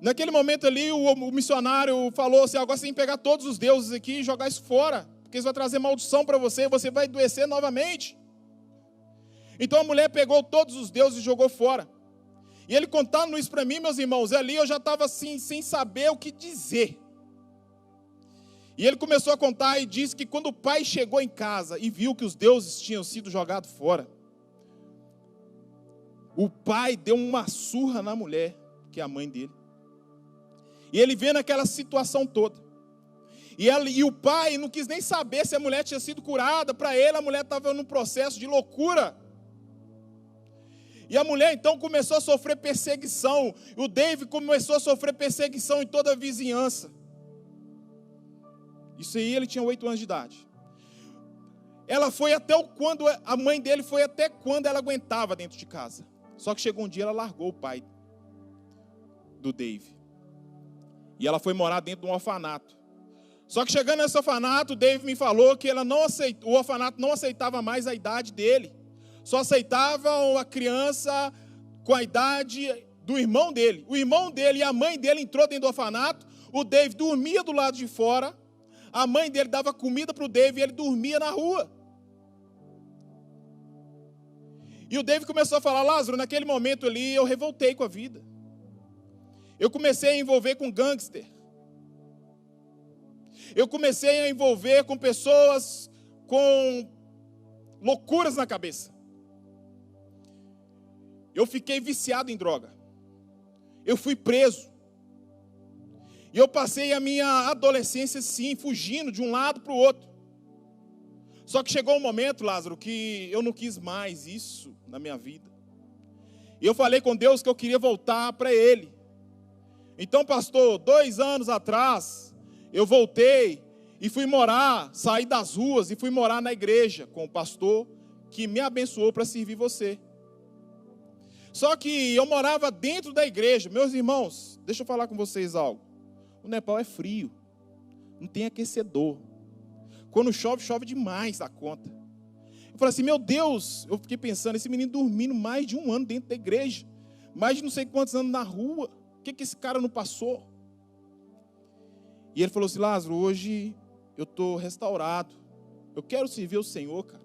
Naquele momento ali o missionário falou assim, agora você tem que pegar todos os deuses aqui e jogar isso fora. Porque isso vai trazer maldição para você, você vai adoecer novamente. Então a mulher pegou todos os deuses e jogou fora. E ele contando isso para mim, meus irmãos, ali eu já estava assim, sem saber o que dizer. E ele começou a contar e disse que quando o pai chegou em casa e viu que os deuses tinham sido jogados fora, o pai deu uma surra na mulher, que é a mãe dele. E ele vendo aquela situação toda. E o pai não quis nem saber se a mulher tinha sido curada. Para ele, a mulher estava num processo de loucura. E a mulher então começou a sofrer perseguição. O David começou a sofrer perseguição em toda a vizinhança. Isso aí ele tinha 8 anos de idade. Ela foi até quando a mãe dele foi até quando ela aguentava dentro de casa. Só que chegou um dia ela largou o pai do David. E ela foi morar dentro de um orfanato. Só que chegando nesse orfanato, o David me falou que o orfanato não aceitava mais a idade dele. Só aceitava uma criança com a idade do irmão dele. O irmão dele e a mãe dele entrou dentro do orfanato. O David dormia do lado de fora. A mãe dele dava comida para o David e ele dormia na rua. E o David começou a falar: Lázaro, naquele momento ali eu revoltei com a vida. Eu comecei a envolver com gangster. Eu comecei a envolver com pessoas com loucuras na cabeça. Eu fiquei viciado em droga. Eu fui preso. E eu passei a minha adolescência assim, fugindo de um lado para o outro. Só que chegou um momento, Lázaro, que eu não quis mais isso na minha vida. E eu falei com Deus que eu queria voltar para Ele. Então, pastor, 2 anos atrás, eu voltei e fui morar, saí das ruas e fui morar na igreja com o pastor que me abençoou para servir você. Só que eu morava dentro da igreja. Meus irmãos, deixa eu falar com vocês algo. O Nepal é frio, não tem aquecedor. Quando chove, chove demais da conta. Eu falei assim, meu Deus, eu fiquei pensando, esse menino dormindo mais de 1 ano dentro da igreja, mais de não sei quantos anos na rua, o que esse cara não passou? E ele falou assim, Lázaro, hoje eu estou restaurado, eu quero servir o Senhor, cara.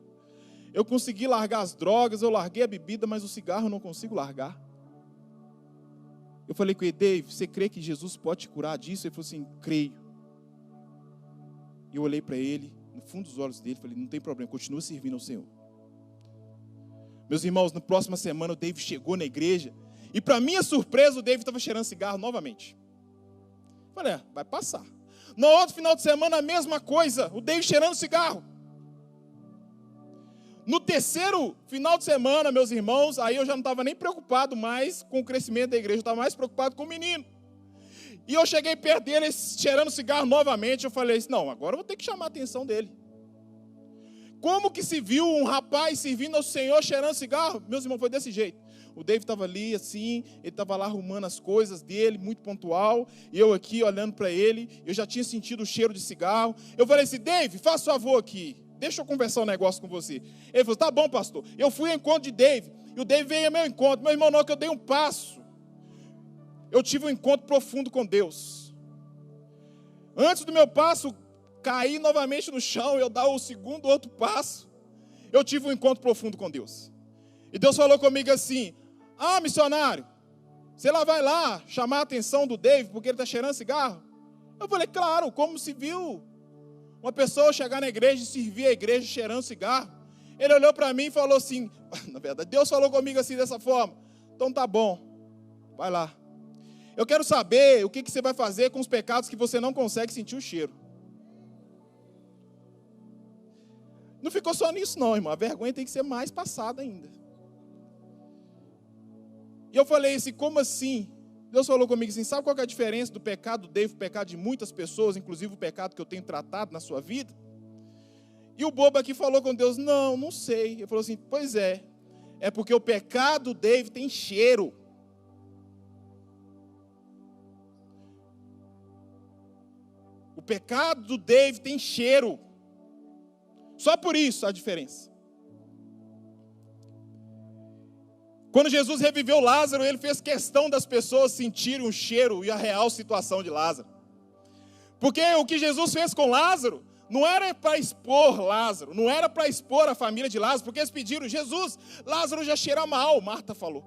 Eu consegui largar as drogas, eu larguei a bebida, mas o cigarro eu não consigo largar. Eu falei com ele, Dave, você crê que Jesus pode te curar disso? Ele falou assim, creio. E eu olhei para ele, no fundo dos olhos dele, falei, não tem problema, continua servindo ao Senhor. Meus irmãos, na próxima semana o Dave chegou na igreja, e para minha surpresa o Dave estava cheirando cigarro novamente. Eu falei, vai passar. No outro final de semana a mesma coisa, o Dave cheirando cigarro. No terceiro final de semana, meus irmãos, aí eu já não estava nem preocupado mais com o crescimento da igreja, eu estava mais preocupado com o menino. E eu cheguei perto dele, cheirando cigarro novamente, eu falei assim, não, agora eu vou ter que chamar a atenção dele. Como que se viu um rapaz servindo ao Senhor cheirando cigarro? Meus irmãos, foi desse jeito. O David estava ali assim, ele estava lá arrumando as coisas dele, muito pontual, e eu aqui olhando para ele, eu já tinha sentido o cheiro de cigarro. Eu falei assim, David, faz favor aqui. Deixa eu conversar um negócio com você. Ele falou, tá bom, pastor. Eu fui ao encontro de David. E o David veio ao meu encontro. Meu irmão, não, que eu dei um passo. Eu tive um encontro profundo com Deus. Antes do meu passo cair novamente no chão, eu dar o segundo, outro passo, eu tive um encontro profundo com Deus. E Deus falou comigo assim, missionário, você lá vai lá chamar a atenção do David porque ele está cheirando cigarro? Eu falei, claro, como se viu uma pessoa chegar na igreja e servir a igreja cheirando cigarro. Ele olhou para mim e falou assim, na verdade, Deus falou comigo assim dessa forma, então tá bom, vai lá. Eu quero saber o que você vai fazer com os pecados que você não consegue sentir o cheiro. Não ficou só nisso não, irmão, a vergonha tem que ser mais passada ainda. E eu falei assim, como assim? Deus falou comigo assim, sabe qual que é a diferença do pecado do David, o pecado de muitas pessoas, inclusive o pecado que eu tenho tratado na sua vida? E o bobo aqui falou com Deus, não sei. Ele falou assim, pois é porque o pecado do David tem cheiro. O pecado do David tem cheiro. Só por isso a diferença. Quando Jesus reviveu Lázaro, ele fez questão das pessoas sentirem o cheiro e a real situação de Lázaro. Porque o que Jesus fez com Lázaro, não era para expor Lázaro, não era para expor a família de Lázaro, porque eles pediram, Jesus, Lázaro já cheira mal, Marta falou.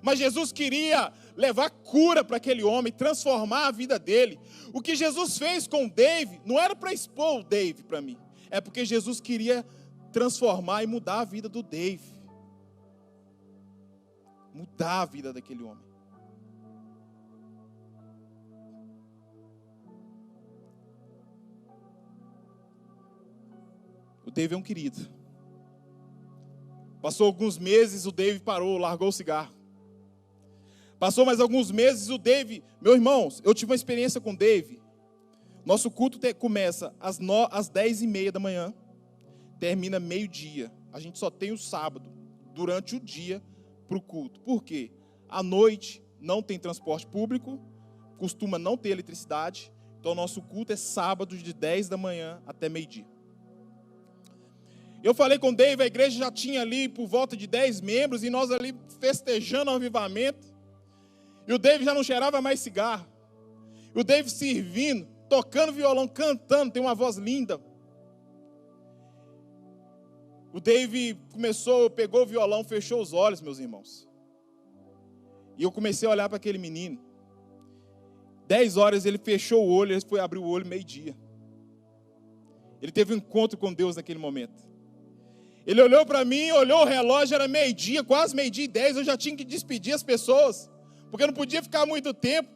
Mas Jesus queria levar cura para aquele homem, transformar a vida dele. O que Jesus fez com o Dave não era para expor o Dave para mim. É porque Jesus queria transformar e mudar a vida do Dave. Mudar a vida daquele homem. O Dave é um querido. Passou alguns meses, o Dave parou, largou o cigarro. Passou mais alguns meses, o Dave... Meu irmão, eu tive uma experiência com o Dave. Nosso culto começa às 10h30 da manhã, termina meio-dia. A gente só tem o sábado, durante o dia, para o culto. Por quê? À noite não tem transporte público, costuma não ter eletricidade. Então, nosso culto é sábado de 10 da manhã até meio-dia. Eu falei com o Dave, a igreja já tinha ali por volta de 10 membros, e nós ali festejando o avivamento. E o Dave já não cheirava mais cigarro. E o Dave servindo, tocando violão, cantando, tem uma voz linda. O Dave pegou o violão, fechou os olhos, meus irmãos. E eu comecei a olhar para aquele menino. 10 horas ele fechou o olho, ele foi abrir o olho meio-dia. Ele teve um encontro com Deus naquele momento. Ele olhou para mim, olhou o relógio, era meio-dia, quase meio-dia e 10, eu já tinha que despedir as pessoas, porque eu não podia ficar muito tempo.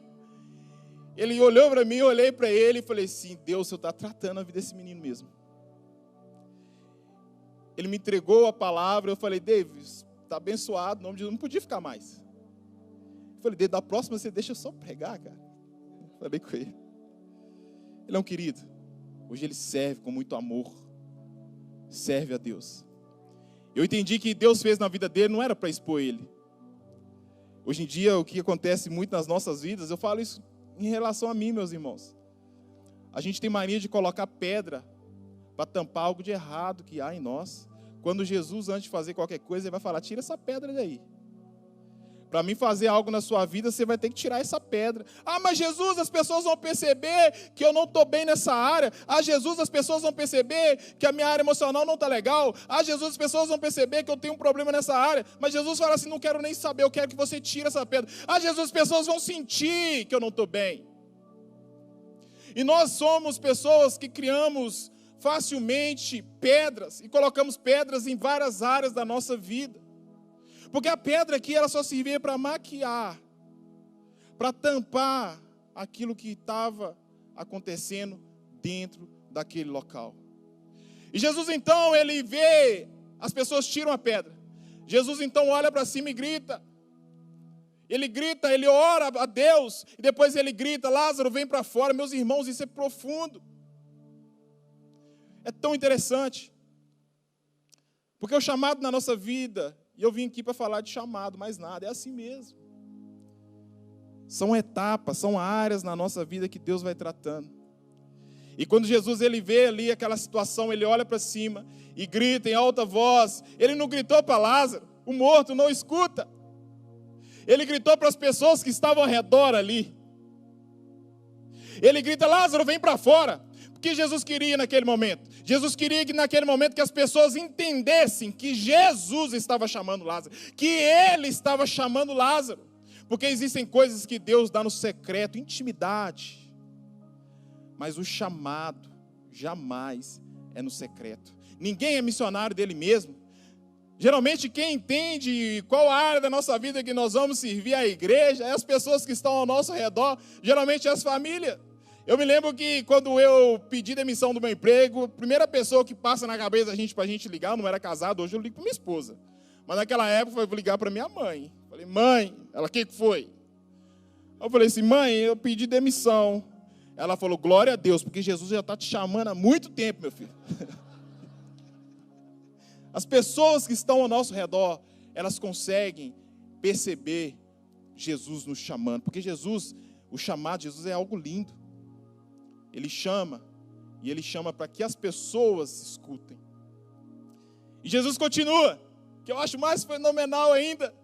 Ele olhou para mim, eu olhei para ele e falei assim, Deus, o Senhor está tratando a vida desse menino mesmo. Ele me entregou a palavra, eu falei, Davis, está abençoado, em nome de Deus, não podia ficar mais. Eu falei, David, da próxima você deixa eu só pregar, cara. Eu falei com ele. Ele é um querido. Hoje ele serve com muito amor. Serve a Deus. Eu entendi que Deus fez na vida dele, não era para expor ele. Hoje em dia, o que acontece muito nas nossas vidas, eu falo isso em relação a mim, meus irmãos. A gente tem mania de colocar pedra para tampar algo de errado que há em nós. Quando Jesus, antes de fazer qualquer coisa, ele vai falar, tira essa pedra daí. Para mim fazer algo na sua vida, você vai ter que tirar essa pedra. Ah, mas Jesus, as pessoas vão perceber que eu não estou bem nessa área. Ah, Jesus, as pessoas vão perceber que a minha área emocional não está legal. Ah, Jesus, as pessoas vão perceber que eu tenho um problema nessa área. Mas Jesus fala assim, não quero nem saber, eu quero que você tire essa pedra. Ah, Jesus, as pessoas vão sentir que eu não estou bem. E nós somos pessoas que criamos facilmente pedras e colocamos pedras em várias áreas da nossa vida. Porque a pedra aqui, ela só servia para maquiar, para tampar aquilo que estava acontecendo dentro daquele local. E Jesus então, ele vê, as pessoas tiram a pedra. Jesus então olha para cima e grita. Ele grita, ele ora a Deus, e depois ele grita, Lázaro, vem para fora. Meus irmãos, isso é profundo. É tão interessante. Porque o chamado na nossa vida, e eu vim aqui para falar de chamado, mais nada, é assim mesmo. São etapas, são áreas na nossa vida que Deus vai tratando. E quando Jesus ele vê ali aquela situação, ele olha para cima e grita em alta voz. Ele não gritou para Lázaro, o morto não escuta. Ele gritou para as pessoas que estavam ao redor ali. Ele grita, Lázaro, vem para fora. O que Jesus queria naquele momento? Jesus queria que naquele momento que as pessoas entendessem que Jesus estava chamando Lázaro, que Ele estava chamando Lázaro. Porque existem coisas que Deus dá no secreto, intimidade. Mas o chamado jamais é no secreto. Ninguém é missionário dele mesmo. Geralmente quem entende qual área da nossa vida que nós vamos servir a igreja é as pessoas que estão ao nosso redor, geralmente as famílias. Eu me lembro que quando eu pedi demissão do meu emprego, a primeira pessoa que passa na cabeça da gente para a gente ligar, eu não era casado, hoje eu ligo para minha esposa. Mas naquela época eu vou ligar para minha mãe. Falei, mãe, ela, o que foi? Eu falei assim, mãe, eu pedi demissão. Ela falou, glória a Deus, porque Jesus já está te chamando há muito tempo, meu filho. As pessoas que estão ao nosso redor, elas conseguem perceber Jesus nos chamando. Porque Jesus, o chamado de Jesus é algo lindo. Ele chama, e Ele chama para que as pessoas escutem. E Jesus continua, que eu acho mais fenomenal ainda.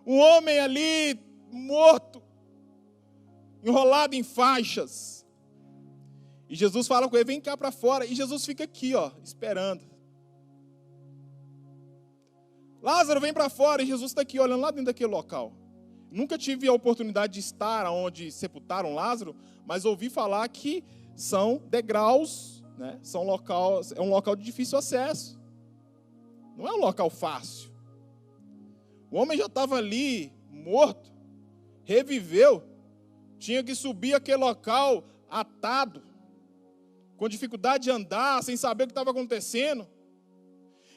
Um homem ali, morto, enrolado em faixas. E Jesus fala com ele, vem cá para fora. E Jesus fica aqui, ó, esperando. Lázaro, vem para fora. E Jesus está aqui olhando lá dentro daquele local. Nunca tive a oportunidade de estar onde sepultaram Lázaro, mas ouvi falar que são degraus, né? É um local de difícil acesso. Não é um local fácil. O homem já estava ali, morto, reviveu, tinha que subir aquele local atado, com dificuldade de andar, sem saber o que estava acontecendo.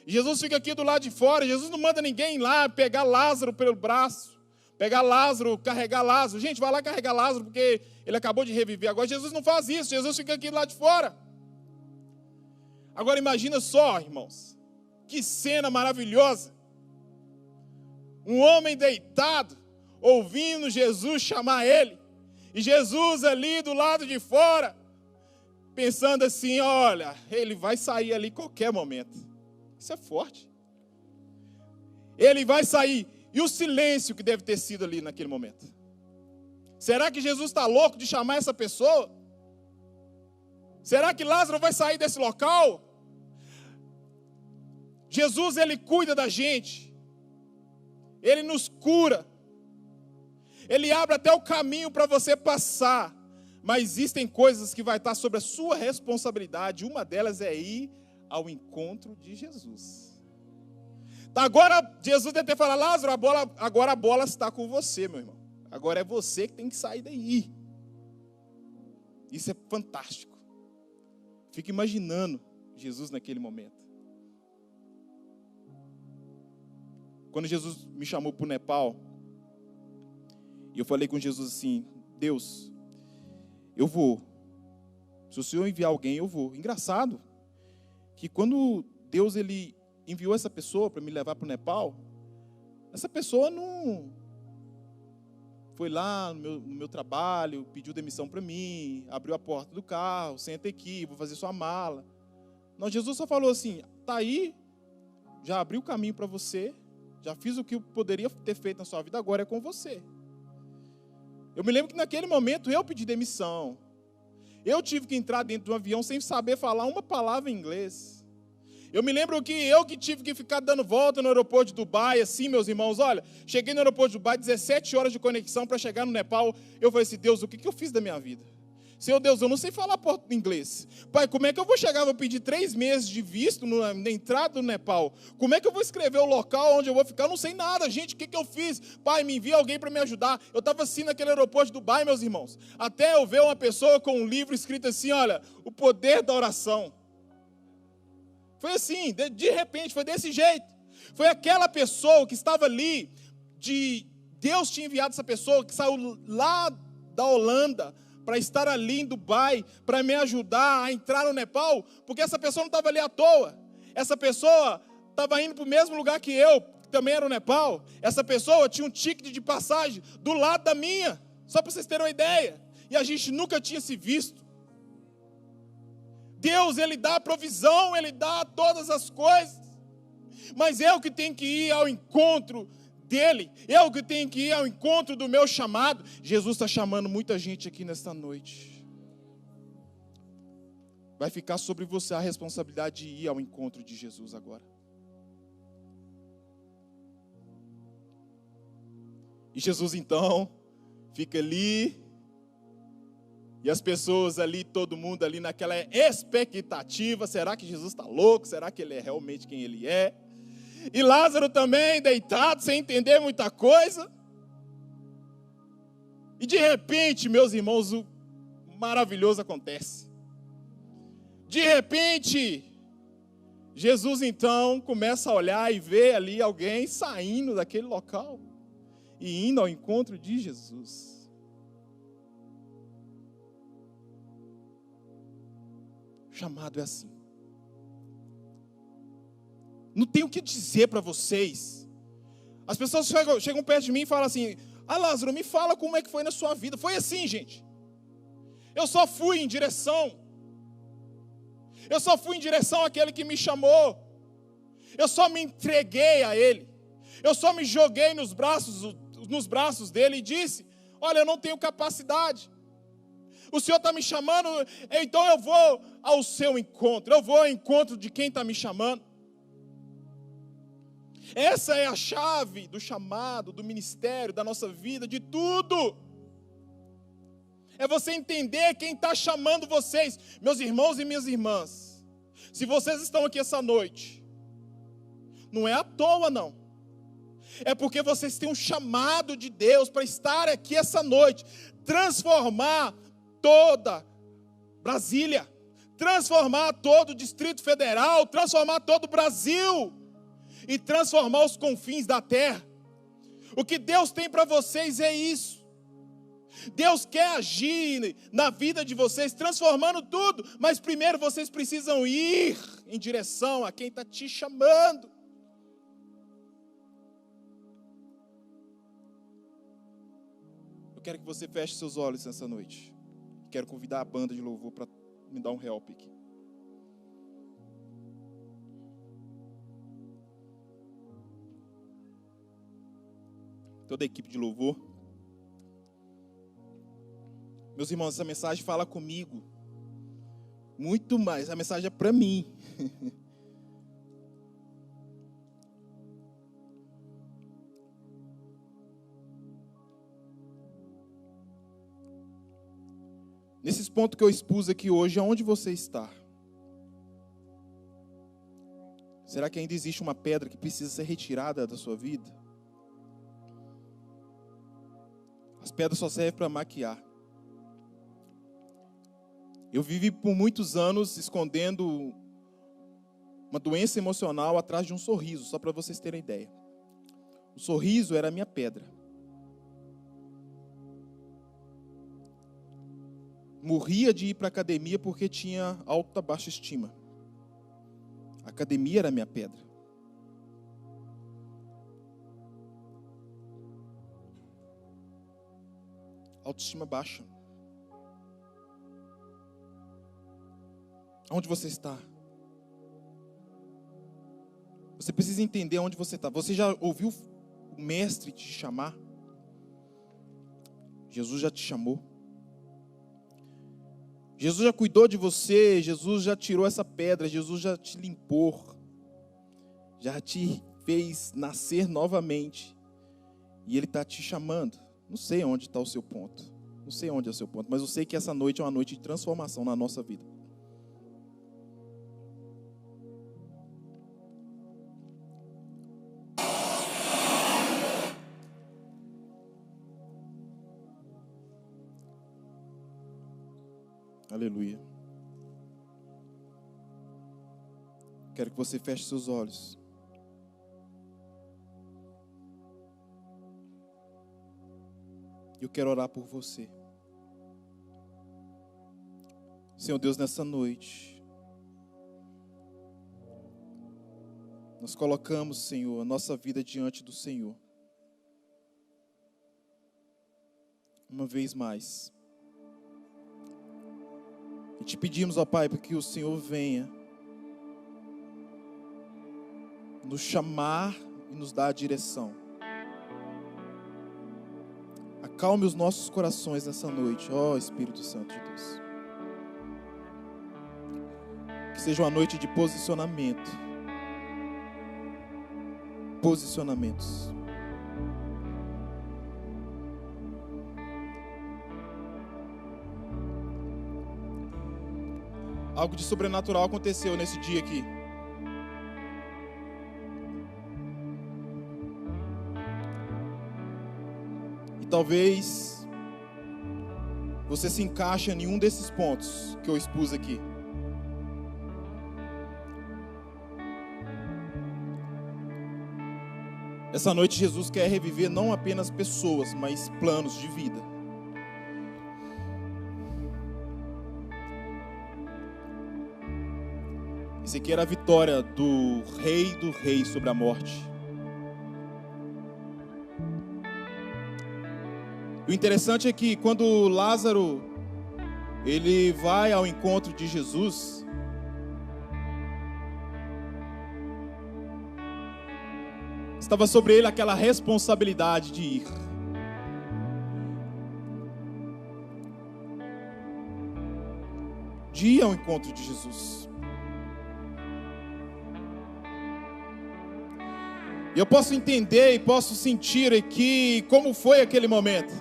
E Jesus fica aqui do lado de fora. Jesus não manda ninguém lá pegar Lázaro pelo braço, pegar Lázaro, carregar Lázaro. Gente, vai lá carregar Lázaro, porque ele acabou de reviver. Agora Jesus não faz isso, Jesus fica aqui do lado de fora. Agora imagina só, irmãos, que cena maravilhosa. Um homem deitado, ouvindo Jesus chamar ele, e Jesus ali do lado de fora, pensando assim, olha, ele vai sair ali qualquer momento. Isso é forte. Ele vai sair. E o silêncio que deve ter sido ali naquele momento. Será que Jesus está louco de chamar essa pessoa? Será que Lázaro vai sair desse local? Jesus, ele cuida da gente. Ele nos cura. Ele abre até o caminho para você passar. Mas existem coisas que vai estar sobre a sua responsabilidade. Uma delas é ir ao encontro de Jesus. Agora, Jesus deve ter falado, Lázaro, agora a bola está com você, meu irmão. Agora é você que tem que sair daí. Isso é fantástico. Fico imaginando Jesus naquele momento. Quando Jesus me chamou para o Nepal, e eu falei com Jesus assim, Deus, eu vou. Se o Senhor enviar alguém, eu vou. Engraçado que quando Deus ele enviou essa pessoa para me levar para o Nepal, essa pessoa não foi lá no meu trabalho, pediu demissão para mim, abriu a porta do carro, senta aqui, vou fazer sua mala. Não, Jesus só falou assim, tá aí, já abri o caminho para você, já fiz o que eu poderia ter feito na sua vida, agora é com você. Eu me lembro que naquele momento eu pedi demissão. Eu tive que entrar dentro de um avião sem saber falar uma palavra em inglês. Eu me lembro que eu que tive que ficar dando volta no aeroporto de Dubai, assim, meus irmãos, olha, cheguei no aeroporto de Dubai, 17 horas de conexão para chegar no Nepal. Eu falei assim, Deus, o que eu fiz da minha vida? Senhor Deus, eu não sei falar inglês. Pai, como é que eu vou chegar? Vou pedir 3 meses de visto na entrada do Nepal. Como é que eu vou escrever o local onde eu vou ficar? Eu não sei nada, gente. O que eu fiz? Pai, me envia alguém para me ajudar. Eu estava assim naquele aeroporto de Dubai, meus irmãos. Até eu ver uma pessoa com um livro escrito assim, olha, o poder da oração. Foi assim, de repente, foi desse jeito. Foi aquela pessoa que estava ali, Deus tinha enviado essa pessoa que saiu lá da Holanda, para estar ali em Dubai, para me ajudar a entrar no Nepal, porque essa pessoa não estava ali à toa. Essa pessoa estava indo para o mesmo lugar que eu, que também era o Nepal. Essa pessoa tinha um ticket de passagem do lado da minha, só para vocês terem uma ideia. E a gente nunca tinha se visto. Deus, Ele dá a provisão, Ele dá todas as coisas. Mas eu que tenho que ir ao encontro dele, eu que tenho que ir ao encontro do meu chamado. Jesus está chamando muita gente aqui nesta noite. Vai ficar sobre você a responsabilidade de ir ao encontro de Jesus agora. E Jesus então fica ali, e as pessoas ali, todo mundo ali naquela expectativa, será que Jesus está louco? Será que ele é realmente quem ele é? E Lázaro também, deitado, sem entender muita coisa. E de repente, meus irmãos, o maravilhoso acontece. De repente, Jesus então começa a olhar e ver ali alguém saindo daquele local e indo ao encontro de Jesus. O chamado é assim. Não tenho o que dizer para vocês. As pessoas chegam perto de mim e falam assim, Lázaro, me fala como é que foi na sua vida. Foi assim, gente. Eu só fui em direção. Eu só fui em direção àquele que me chamou. Eu só me entreguei a Ele. Eu só me joguei nos braços dele e disse, olha, eu não tenho capacidade. O Senhor está me chamando, então eu vou ao seu encontro. Eu vou ao encontro de quem está me chamando. Essa é a chave do chamado, do ministério, da nossa vida, de tudo. É você entender quem está chamando vocês, meus irmãos e minhas irmãs. Se vocês estão aqui essa noite, não é à toa não. É porque vocês têm um chamado de Deus para estar aqui essa noite, transformar toda Brasília, transformar todo o Distrito Federal, transformar todo o Brasil e transformar os confins da terra. O que Deus tem para vocês é isso. Deus quer agir na vida de vocês, transformando tudo, mas primeiro vocês precisam ir em direção a quem está te chamando. Eu quero que você feche seus olhos nessa noite. Quero convidar a banda de louvor para me dar um help aqui. Toda a equipe de louvor. Meus irmãos, essa mensagem fala comigo muito mais. A mensagem é para mim. Nesses pontos que eu expus aqui hoje, aonde você está? Será que ainda existe uma pedra que precisa ser retirada da sua vida? As pedras só servem para maquiar. Eu vivi por muitos anos escondendo uma doença emocional atrás de um sorriso, só para vocês terem ideia. O sorriso era a minha pedra. Morria de ir para a academia porque tinha alta baixa estima. A academia era a minha pedra. Autoestima baixa. Onde você está? Você precisa entender onde você está. Você já ouviu o mestre te chamar? Jesus já te chamou. Jesus já cuidou de você, Jesus já tirou essa pedra, Jesus já te limpou, já te fez nascer novamente, e Ele está te chamando. Não sei onde está o seu ponto, não sei onde é o seu ponto, mas eu sei que essa noite é uma noite de transformação na nossa vida. Aleluia. Quero que você feche seus olhos. Eu quero orar por você. Senhor Deus, nessa noite, nós colocamos, Senhor, a nossa vida diante do Senhor. Uma vez mais. E te pedimos, ó Pai, para que o Senhor venha nos chamar e nos dar a direção. Acalme os nossos corações nessa noite, ó Espírito Santo de Deus. Que seja uma noite de posicionamento. Posicionamentos. Algo de sobrenatural aconteceu nesse dia aqui. E talvez você se encaixe em nenhum desses pontos que eu expus aqui. Essa noite Jesus quer reviver não apenas pessoas, mas planos de vida. Esse aqui era a vitória do rei sobre a morte. O interessante é que quando Lázaro ele vai ao encontro de Jesus, estava sobre ele aquela responsabilidade de ir. De ir ao encontro de Jesus. E eu posso entender e posso sentir aqui como foi aquele momento.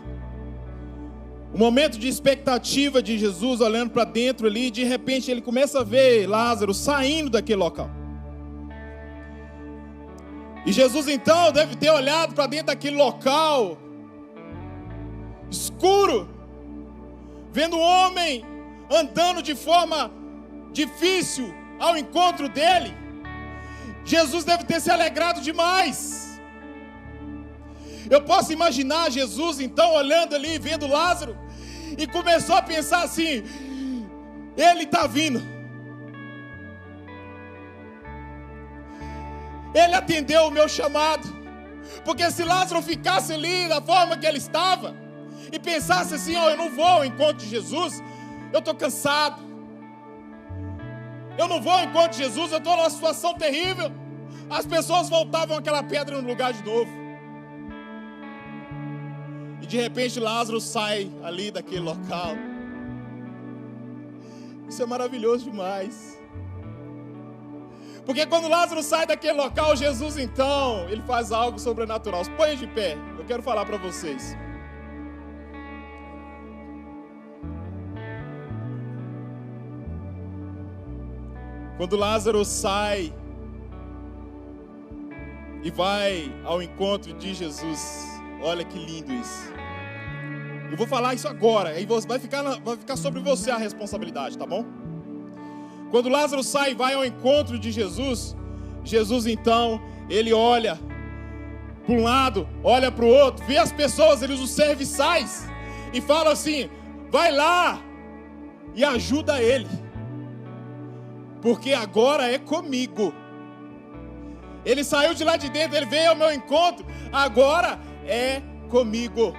Um momento de expectativa de Jesus olhando para dentro ali, e de repente ele começa a ver Lázaro saindo daquele local. E Jesus então deve ter olhado para dentro daquele local escuro, vendo um homem andando de forma difícil ao encontro dele. Jesus deve ter se alegrado demais. Eu posso imaginar Jesus então olhando ali, vendo Lázaro, e começou a pensar assim: ele está vindo, ele atendeu o meu chamado. Porque se Lázaro ficasse ali da forma que ele estava e pensasse assim: eu não vou ao encontro de Jesus, eu estou cansado, eu não vou ao encontro de Jesus, eu estou numa situação terrível, as pessoas voltavam aquela pedra no lugar de novo. E de repente Lázaro sai ali daquele local. Isso é maravilhoso demais. Porque quando Lázaro sai daquele local, Jesus então, ele faz algo sobrenatural. Põe de pé, eu quero falar para vocês. Quando Lázaro sai e vai ao encontro de Jesus, olha que lindo isso. Eu vou falar isso agora, aí vai ficar sobre você a responsabilidade, tá bom? Quando Lázaro sai e vai ao encontro de Jesus, Jesus então, ele olha para um lado, olha para o outro, vê as pessoas, os serviçais, e fala assim: vai lá e ajuda ele, porque agora é comigo. Ele saiu de lá de dentro, ele veio ao meu encontro, agora é comigo.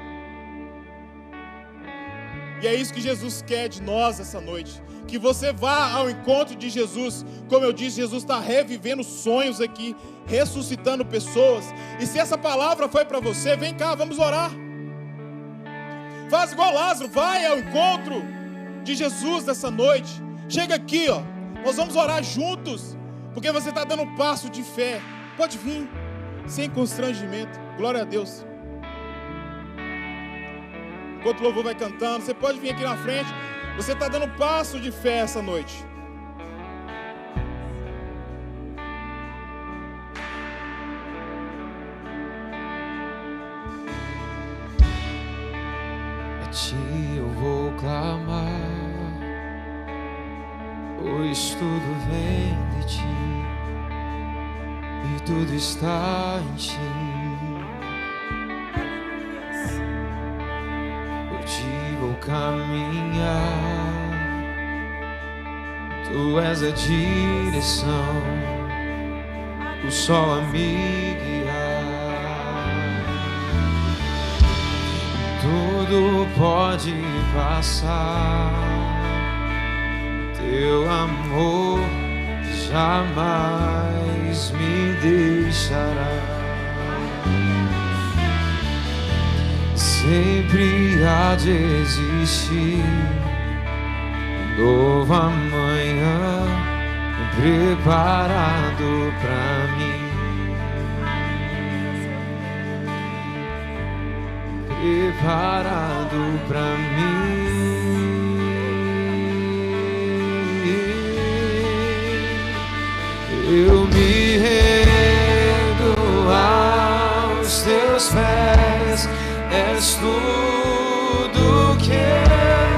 E é isso que Jesus quer de nós essa noite. Que você vá ao encontro de Jesus. Como eu disse, Jesus está revivendo sonhos aqui, ressuscitando pessoas. E se essa palavra foi para você, vem cá, vamos orar. Faz igual Lázaro, vai ao encontro de Jesus nessa noite. Chega aqui, ó. Nós vamos orar juntos, porque você está dando um passo de fé. Pode vir, sem constrangimento. Glória a Deus. Enquanto o louvor vai cantando, você pode vir aqui na frente. Você está dando um passo de fé essa noite. A ti eu vou clamar, pois tudo vem de ti e tudo está em ti. Vou caminhar, tu és a direção, o sol a me guiar. Tudo pode passar, teu amor jamais me deixará. Sempre há de existir um novo amanhã preparado pra mim, preparado pra mim. Eu me rendo aos teus pés. És tudo que eu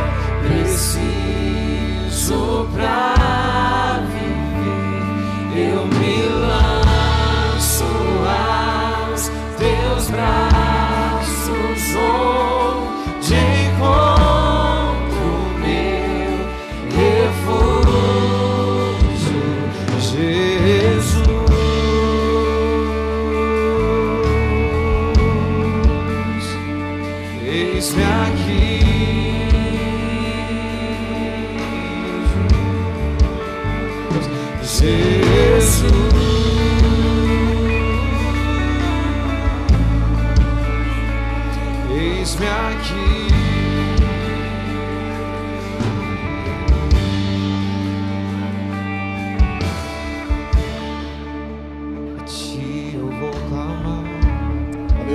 preciso pra viver. Eu me lanço aos teus braços, onde encontro meu refúgio, Jesus.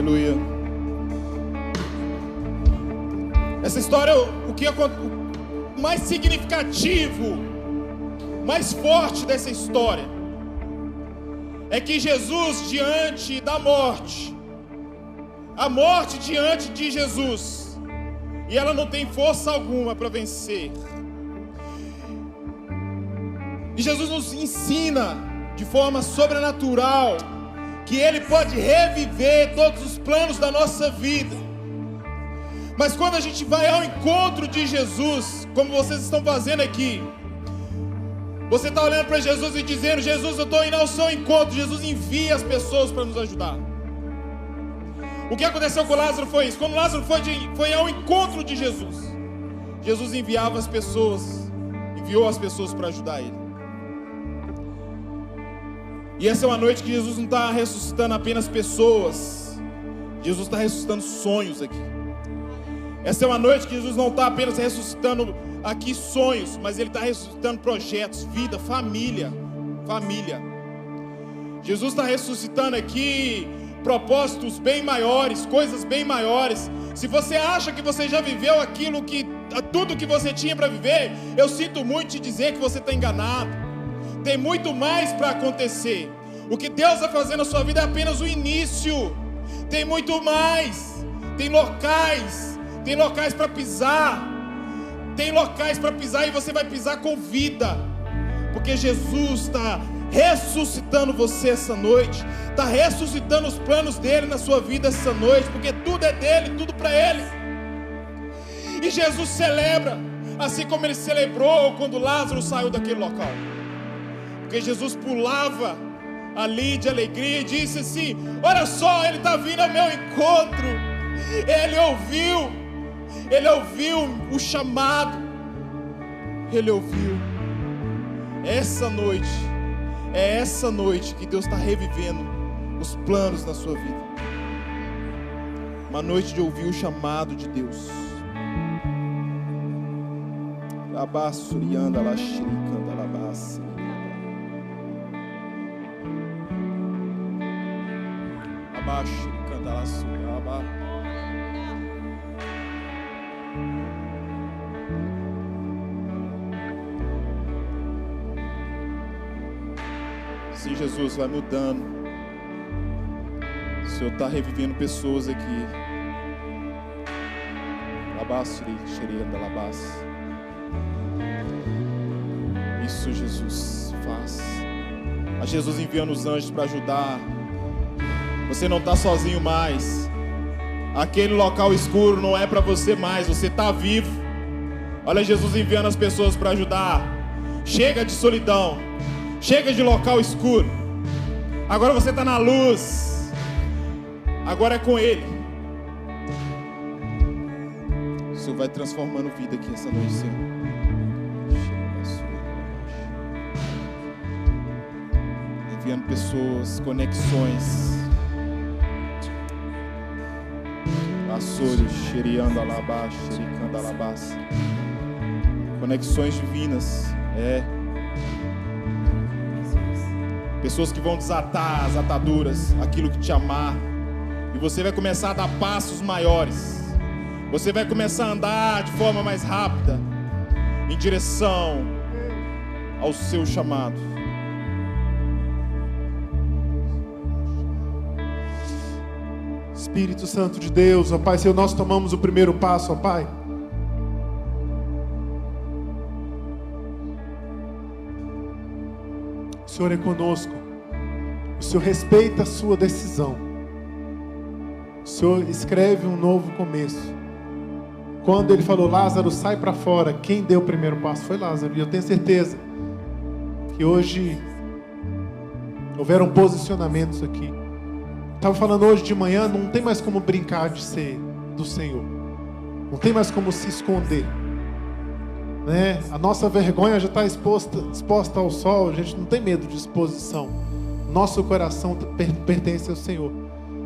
Aleluia. Essa história, o mais significativo, mais forte dessa história é que Jesus, diante da morte, a morte diante de Jesus, e ela não tem força alguma para vencer. E Jesus nos ensina de forma sobrenatural que Ele pode reviver todos os planos da nossa vida. Mas quando a gente vai ao encontro de Jesus, como vocês estão fazendo aqui, você está olhando para Jesus e dizendo: Jesus, eu estou indo ao seu encontro. Jesus envia as pessoas para nos ajudar. O que aconteceu com Lázaro foi isso. Quando Lázaro foi ao encontro de Jesus, Jesus enviou as pessoas para ajudar ele. E essa é uma noite que Jesus não está ressuscitando apenas pessoas, Jesus está ressuscitando sonhos aqui. Essa é uma noite que Jesus não está apenas ressuscitando aqui sonhos, mas Ele está ressuscitando projetos, vida, família. Jesus está ressuscitando aqui propósitos bem maiores, coisas bem maiores. Se você acha que você já viveu tudo que você tinha para viver, eu sinto muito te dizer que você está enganado. Tem muito mais para acontecer. O que Deus vai fazer na sua vida é apenas o início. Tem muito mais. Tem locais para pisar. Tem locais para pisar e você vai pisar com vida. Porque Jesus está ressuscitando você essa noite. Está ressuscitando os planos dele na sua vida essa noite. Porque tudo é dele, tudo para ele. E Jesus celebra, assim como ele celebrou quando Lázaro saiu daquele local. Porque Jesus pulava ali de alegria e disse assim: olha só, ele está vindo ao meu encontro. Ele ouviu o chamado. Ele ouviu. É essa noite que Deus está revivendo os planos da sua vida. Uma noite de ouvir o chamado de Deus. Abassurianda la shirikanda la bassa. Abaixo, canta lá sua. Sim, Jesus vai mudando. O Senhor está revivendo pessoas aqui. Labassuri, xerenda, labassa. Isso, Jesus, faz. A Jesus enviando os anjos para ajudar. Você não está sozinho mais. Aquele local escuro não é para você mais. Você está vivo. Olha Jesus enviando as pessoas para ajudar. Chega de solidão. Chega de local escuro. Agora você está na luz. Agora é com Ele. O Senhor vai transformando vida aqui essa noite, Senhor. Enviando pessoas, conexões. Açores, xeriando alabás, xericando alabás. Conexões divinas. Pessoas que vão desatar as ataduras, aquilo que te amarra. E você vai começar a dar passos maiores. Você vai começar a andar de forma mais rápida em direção ao seu chamado. Espírito Santo de Deus, ó Pai, Senhor, nós tomamos o primeiro passo, ó Pai. O Senhor é conosco. O Senhor respeita a sua decisão. O Senhor escreve um novo começo. Quando Ele falou, Lázaro, sai para fora, quem deu o primeiro passo foi Lázaro. E eu tenho certeza que hoje houveram posicionamentos aqui. Estava falando hoje de manhã, não tem mais como brincar de ser do Senhor. Não tem mais como se esconder. Né? A nossa vergonha já está exposta ao sol, a gente não tem medo de exposição. Nosso coração pertence ao Senhor.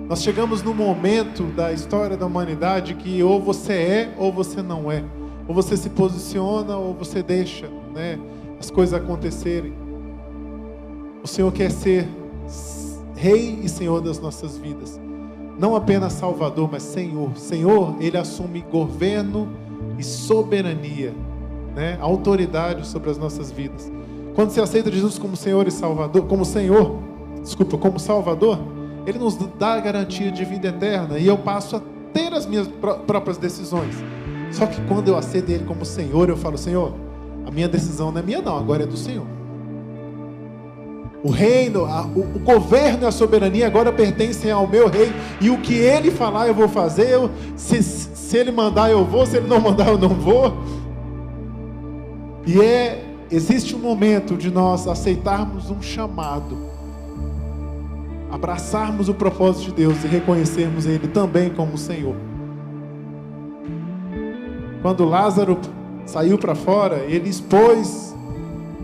Nós chegamos num momento da história da humanidade que ou você é ou você não é. Ou você se posiciona ou você deixa, né, as coisas acontecerem. O Senhor quer ser Rei e Senhor das nossas vidas. não apenas Salvador, mas Senhor. Senhor, Ele assume governo e soberania, né? Autoridade sobre as nossas vidas. Quando você aceita Jesus como Senhor e Salvador, como Salvador, Ele nos dá a garantia de vida eterna, e eu passo a ter as minhas próprias decisões. Só que quando eu aceito Ele como Senhor, eu falo: Senhor, a minha decisão não é minha não, agora é do Senhor. O reino, o governo e a soberania agora pertencem ao meu rei, e o que Ele falar eu vou fazer. Se Ele mandar eu vou, se Ele não mandar eu não vou. E existe um momento de nós aceitarmos um chamado, abraçarmos o propósito de Deus e reconhecermos Ele também como Senhor. Quando Lázaro saiu para fora, ele expôs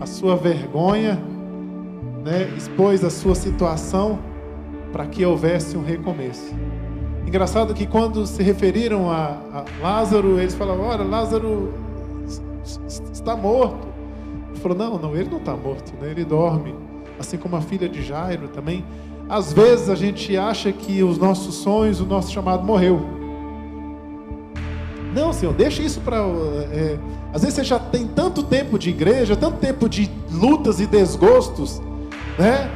a sua vergonha, né? Expôs a sua situação para que houvesse um recomeço. Engraçado que quando se referiram a Lázaro, eles falavam: olha, Lázaro está morto. Ele falou: não, ele não está morto, né? Ele dorme. Assim como a filha de Jairo também. Às vezes a gente acha que os nossos sonhos, o nosso chamado morreu. Não, Senhor, deixa isso para... às vezes você já tem tanto tempo de igreja, tanto tempo de lutas e desgostos, né?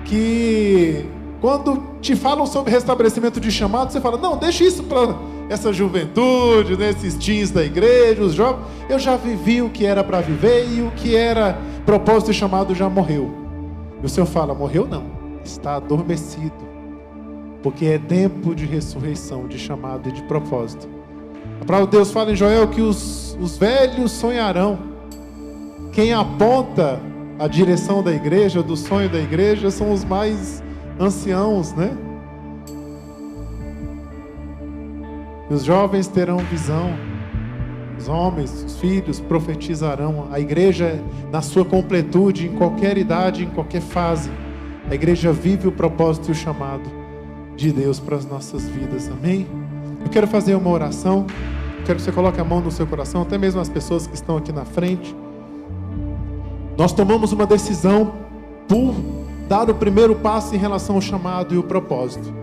Que quando te falam sobre restabelecimento de chamado, você fala: não, deixa isso para essa juventude, né? Esses teens da igreja, os jovens. Eu já vivi o que era para viver, e o que era propósito e chamado já morreu. E o Senhor fala: morreu não, está adormecido, porque é tempo de ressurreição, de chamado e de propósito. A palavra de Deus fala em Joel que os velhos sonharão. Quem aponta a direção da igreja, do sonho da igreja, são os mais anciãos, né? E os jovens terão visão, os homens, os filhos profetizarão. A igreja, na sua completude, em qualquer idade, em qualquer fase, a igreja vive o propósito e o chamado de Deus para as nossas vidas. Amém? Eu quero fazer uma oração. Quero que você coloque a mão no seu coração, até mesmo as pessoas que estão aqui na frente. Nós tomamos uma decisão por dar o primeiro passo em relação ao chamado e o propósito.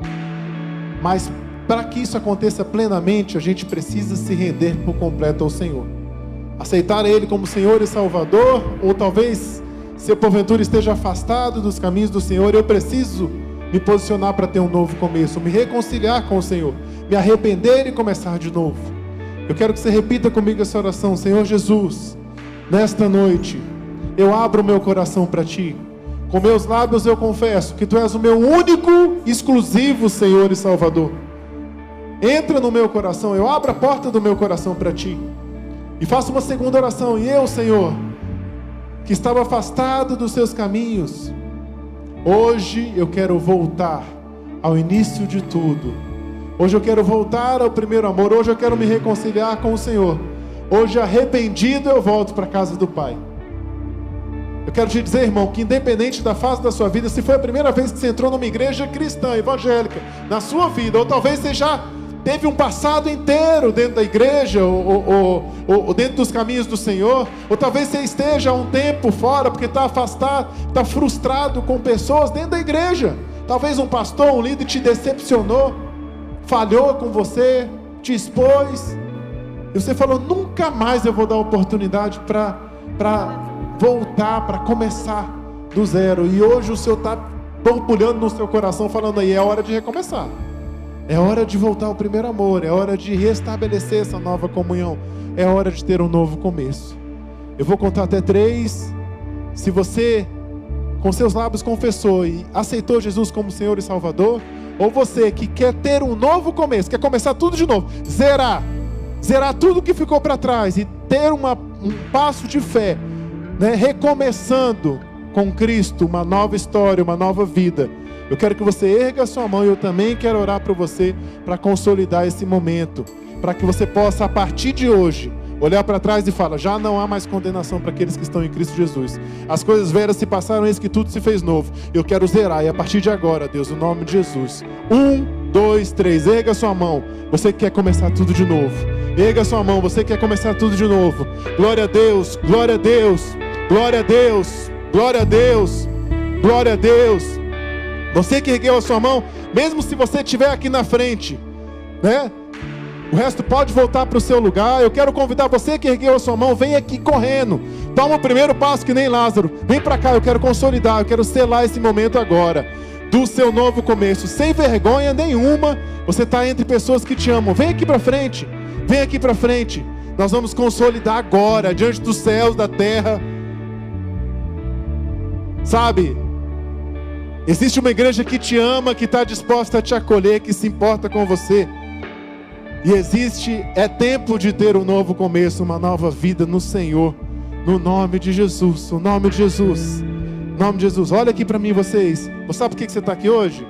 Mas para que isso aconteça plenamente, a gente precisa se render por completo ao Senhor. Aceitar Ele como Senhor e Salvador, ou talvez, se porventura esteja afastado dos caminhos do Senhor, eu preciso me posicionar para ter um novo começo, me reconciliar com o Senhor, me arrepender e começar de novo. Eu quero que você repita comigo essa oração: Senhor Jesus, nesta noite, eu abro o meu coração para Ti. Com meus lábios eu confesso que Tu és o meu único, exclusivo Senhor e Salvador. Entra no meu coração, eu abro a porta do meu coração para Ti. E faço uma segunda oração: e eu, Senhor, que estava afastado dos Seus caminhos, hoje eu quero voltar ao início de tudo. Hoje eu quero voltar ao primeiro amor. Hoje eu quero me reconciliar com o Senhor. Hoje, arrependido, eu volto para a casa do Pai. Eu quero te dizer, irmão, que independente da fase da sua vida, se foi a primeira vez que você entrou numa igreja cristã, evangélica, na sua vida, ou talvez você já teve um passado inteiro dentro da igreja, ou dentro dos caminhos do Senhor, ou talvez você esteja há um tempo fora, porque está afastado, está frustrado com pessoas dentro da igreja. Talvez um pastor, um líder te decepcionou, falhou com você, te expôs, e você falou: nunca mais eu vou dar oportunidade para voltar, para começar do zero. E hoje o Senhor está borbulhando no seu coração, falando aí: é hora de recomeçar, é hora de voltar ao primeiro amor, é hora de restabelecer essa nova comunhão, é hora de ter um novo começo. Eu vou contar até 3. Se você com seus lábios confessou e aceitou Jesus como Senhor e Salvador, ou você que quer ter um novo começo, quer começar tudo de novo, zerar tudo que ficou para trás e ter um passo de fé, né? Recomeçando com Cristo, uma nova história, uma nova vida. Eu quero que você erga a sua mão, e eu também quero orar por você para consolidar esse momento, para que você possa, a partir de hoje, olhar para trás e falar: já não há mais condenação para aqueles que estão em Cristo Jesus. As coisas velhas se passaram, eis que tudo se fez novo. Eu quero zerar, e a partir de agora, Deus, no nome de Jesus. 1, 2, 3, erga a sua mão, você que quer começar tudo de novo. Erga a sua mão, você que quer começar tudo de novo. Glória a Deus, glória a Deus, glória a Deus, glória a Deus, glória a Deus, Você que ergueu a sua mão, mesmo se você estiver aqui na frente, né? O resto pode voltar para o seu lugar. Eu quero convidar você que ergueu a sua mão, vem aqui correndo. Toma o primeiro passo que nem Lázaro. Vem para cá, eu quero consolidar, eu quero selar esse momento agora. Do seu novo começo, sem vergonha nenhuma. Você está entre pessoas que te amam. Vem aqui para frente, vem aqui para frente. Nós vamos consolidar agora, diante dos céus, da terra. Sabe? Existe uma igreja que te ama, que está disposta a te acolher, que se importa com você. E é tempo de ter um novo começo, uma nova vida no Senhor. No nome de Jesus, no nome de Jesus. No nome de Jesus. Olha aqui para mim, vocês. Você sabe por que você está aqui hoje?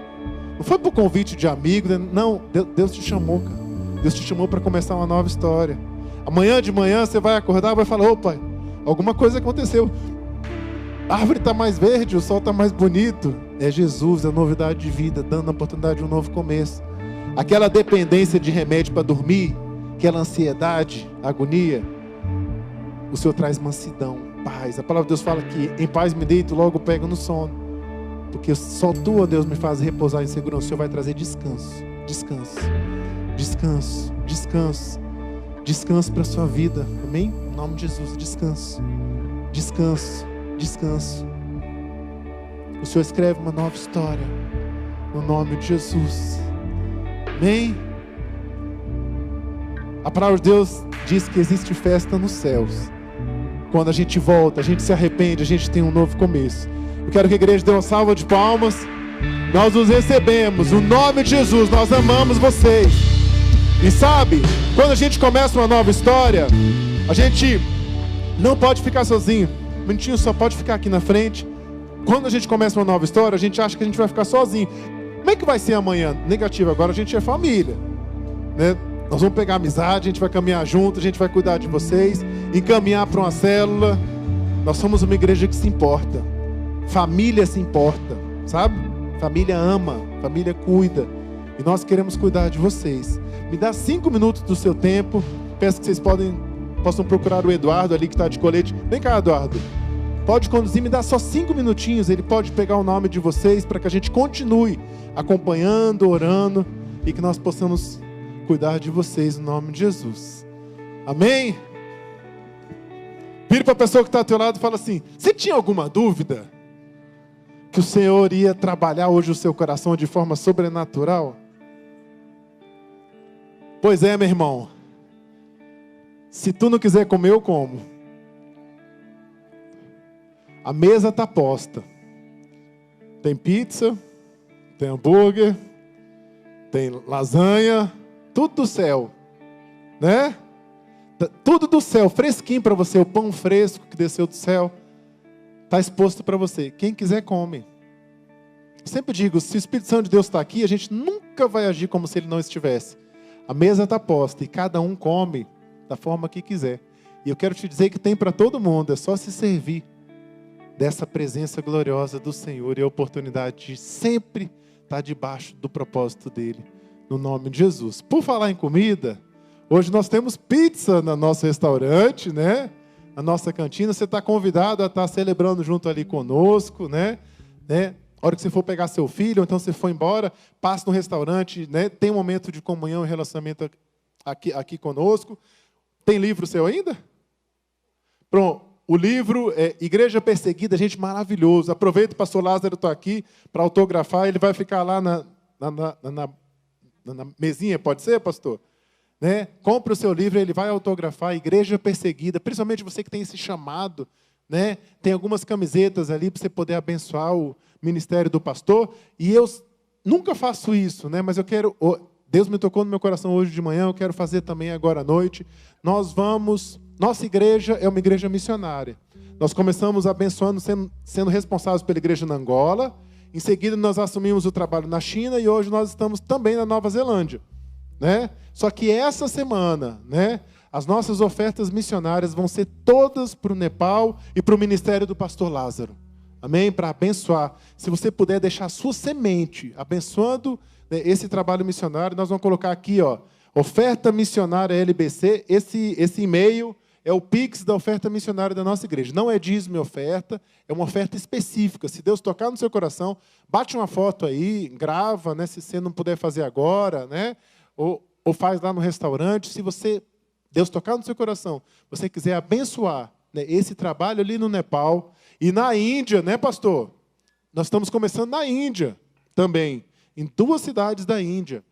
Não foi por convite de amigo, né? Não, Deus te chamou, cara. Deus te chamou para começar uma nova história. Amanhã de manhã você vai acordar e vai falar: opa, alguma coisa aconteceu. A árvore está mais verde, o sol está mais bonito. É Jesus, é novidade de vida, dando a oportunidade de um novo começo. Aquela dependência de remédio para dormir, aquela ansiedade, agonia, o Senhor traz mansidão, paz. A palavra de Deus fala que em paz me deito, logo pego no sono. Porque só Tu, ó Deus, me faz repousar em segurança. O Senhor vai trazer descanso, descanso, descanso, descanso, descanso para a sua vida. Amém? Em nome de Jesus, descanso, descanso, descanso. O Senhor escreve uma nova história, no nome de Jesus. Amém? A palavra de Deus diz que existe festa nos céus. Quando a gente volta, a gente se arrepende, a gente tem um novo começo. Eu quero que a igreja dê uma salva de palmas. Nós os recebemos, no nome de Jesus. Nós amamos vocês. E sabe, quando a gente começa uma nova história, a gente não pode ficar sozinho. O menino só pode ficar aqui na frente. Quando a gente começa uma nova história, a gente acha que a gente vai ficar sozinho. Como é que vai ser amanhã? Negativo, agora a gente é família, né? Nós vamos pegar amizade, a gente vai caminhar junto, a gente vai cuidar de vocês, encaminhar para uma célula. Nós somos uma igreja que se importa. Família se importa, sabe? Família ama, família cuida. E nós queremos cuidar de vocês. Me dá 5 minutos do seu tempo. Peço que vocês possam procurar o Eduardo ali que está de colete. Vem cá, Eduardo. Pode conduzir, me dá só 5 minutinhos. Ele pode pegar o nome de vocês para que a gente continue acompanhando, orando e que nós possamos cuidar de vocês no nome de Jesus. Amém? Vira para a pessoa que está ao teu lado e fala assim: você tinha alguma dúvida que o Senhor ia trabalhar hoje o seu coração de forma sobrenatural? Pois é, meu irmão. Se tu não quiser comer, eu como. A mesa está posta. Tem pizza, tem hambúrguer, tem lasanha, tudo do céu, né? Tudo do céu, fresquinho para você. O pão fresco que desceu do céu está exposto para você. Quem quiser come. Eu sempre digo, se o Espírito Santo de Deus está aqui, a gente nunca vai agir como se ele não estivesse. A mesa está posta e cada um come da forma que quiser. E eu quero te dizer que tem para todo mundo, é só se servir dessa presença gloriosa do Senhor e a oportunidade de sempre estar debaixo do propósito dele, no nome de Jesus. Por falar em comida, hoje nós temos pizza no nosso restaurante, né? Na nossa cantina. Você está convidado a estar celebrando junto ali conosco, né? A hora que você for pegar seu filho, ou então você for embora, passe no restaurante, né? Tem um momento de comunhão e relacionamento aqui conosco. Tem livro seu ainda? Pronto. O livro é Igreja Perseguida, gente, maravilhoso. Aproveita, o pastor Lázaro está aqui para autografar. Ele vai ficar lá na mesinha, pode ser, pastor? Né? Compre o seu livro, ele vai autografar. Igreja Perseguida, principalmente você que tem esse chamado, né? Tem algumas camisetas ali para você poder abençoar o ministério do pastor. E eu nunca faço isso, né? Mas eu quero... Deus me tocou no meu coração hoje de manhã, eu quero fazer também agora à noite. Nossa igreja é uma igreja missionária. Nós começamos abençoando, sendo responsáveis pela igreja na Angola. Em seguida, nós assumimos o trabalho na China e hoje nós estamos também na Nova Zelândia, né? Só que essa semana, né, as nossas ofertas missionárias vão ser todas para o Nepal e para o ministério do pastor Lázaro. Amém? Para abençoar. Se você puder deixar a sua semente abençoando, né, esse trabalho missionário, nós vamos colocar aqui, ó, oferta missionária LBC. Esse e-mail é o Pix da oferta missionária da nossa igreja. Não é dízimo e oferta, é uma oferta específica. Se Deus tocar no seu coração, bate uma foto aí, grava, né, se você não puder fazer agora, né, ou faz lá no restaurante. Se Deus tocar no seu coração, você quiser abençoar, né, esse trabalho ali no Nepal e na Índia, né, pastor? Nós estamos começando na Índia também, em 2 cidades da Índia.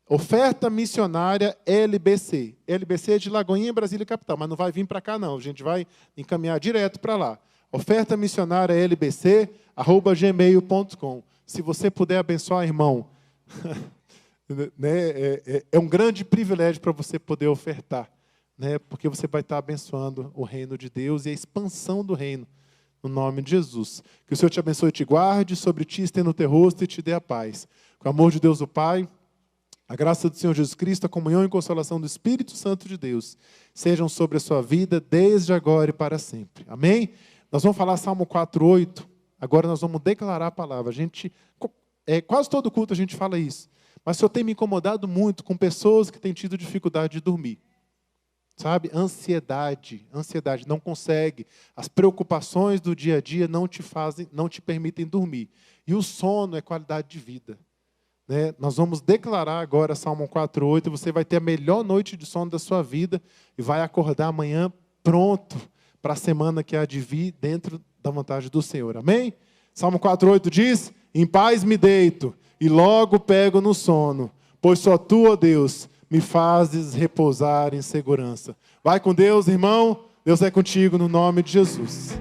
Oferta missionária LBC. LBC é de Lagoinha, Brasília capital, mas não vai vir para cá não, a gente vai encaminhar direto para lá. Oferta missionária LBC@gmail.com. Se você puder abençoar, irmão, né, é um grande privilégio para você poder ofertar, né, porque você vai estar abençoando o reino de Deus e a expansão do reino, no nome de Jesus. Que o Senhor te abençoe e te guarde, sobre ti estenda o teu rosto e te dê a paz. Com o amor de Deus o Pai, a graça do Senhor Jesus Cristo, a comunhão e consolação do Espírito Santo de Deus sejam sobre a sua vida desde agora e para sempre. Amém? Nós vamos falar Salmo 4:8. Agora nós vamos declarar a palavra. Quase todo culto a gente fala isso. Mas o Senhor tem me incomodado muito com pessoas que têm tido dificuldade de dormir. Sabe? Ansiedade, não consegue. As preocupações do dia a dia não te permitem dormir. E o sono é qualidade de vida. Né? Nós vamos declarar agora Salmo 4:8, você vai ter a melhor noite de sono da sua vida e vai acordar amanhã pronto para a semana que há de vir dentro da vontade do Senhor. Amém? Salmo 4:8 diz: em paz me deito e logo pego no sono, pois só tu, ó Deus, me fazes repousar em segurança. Vai com Deus, irmão. Deus é contigo no nome de Jesus.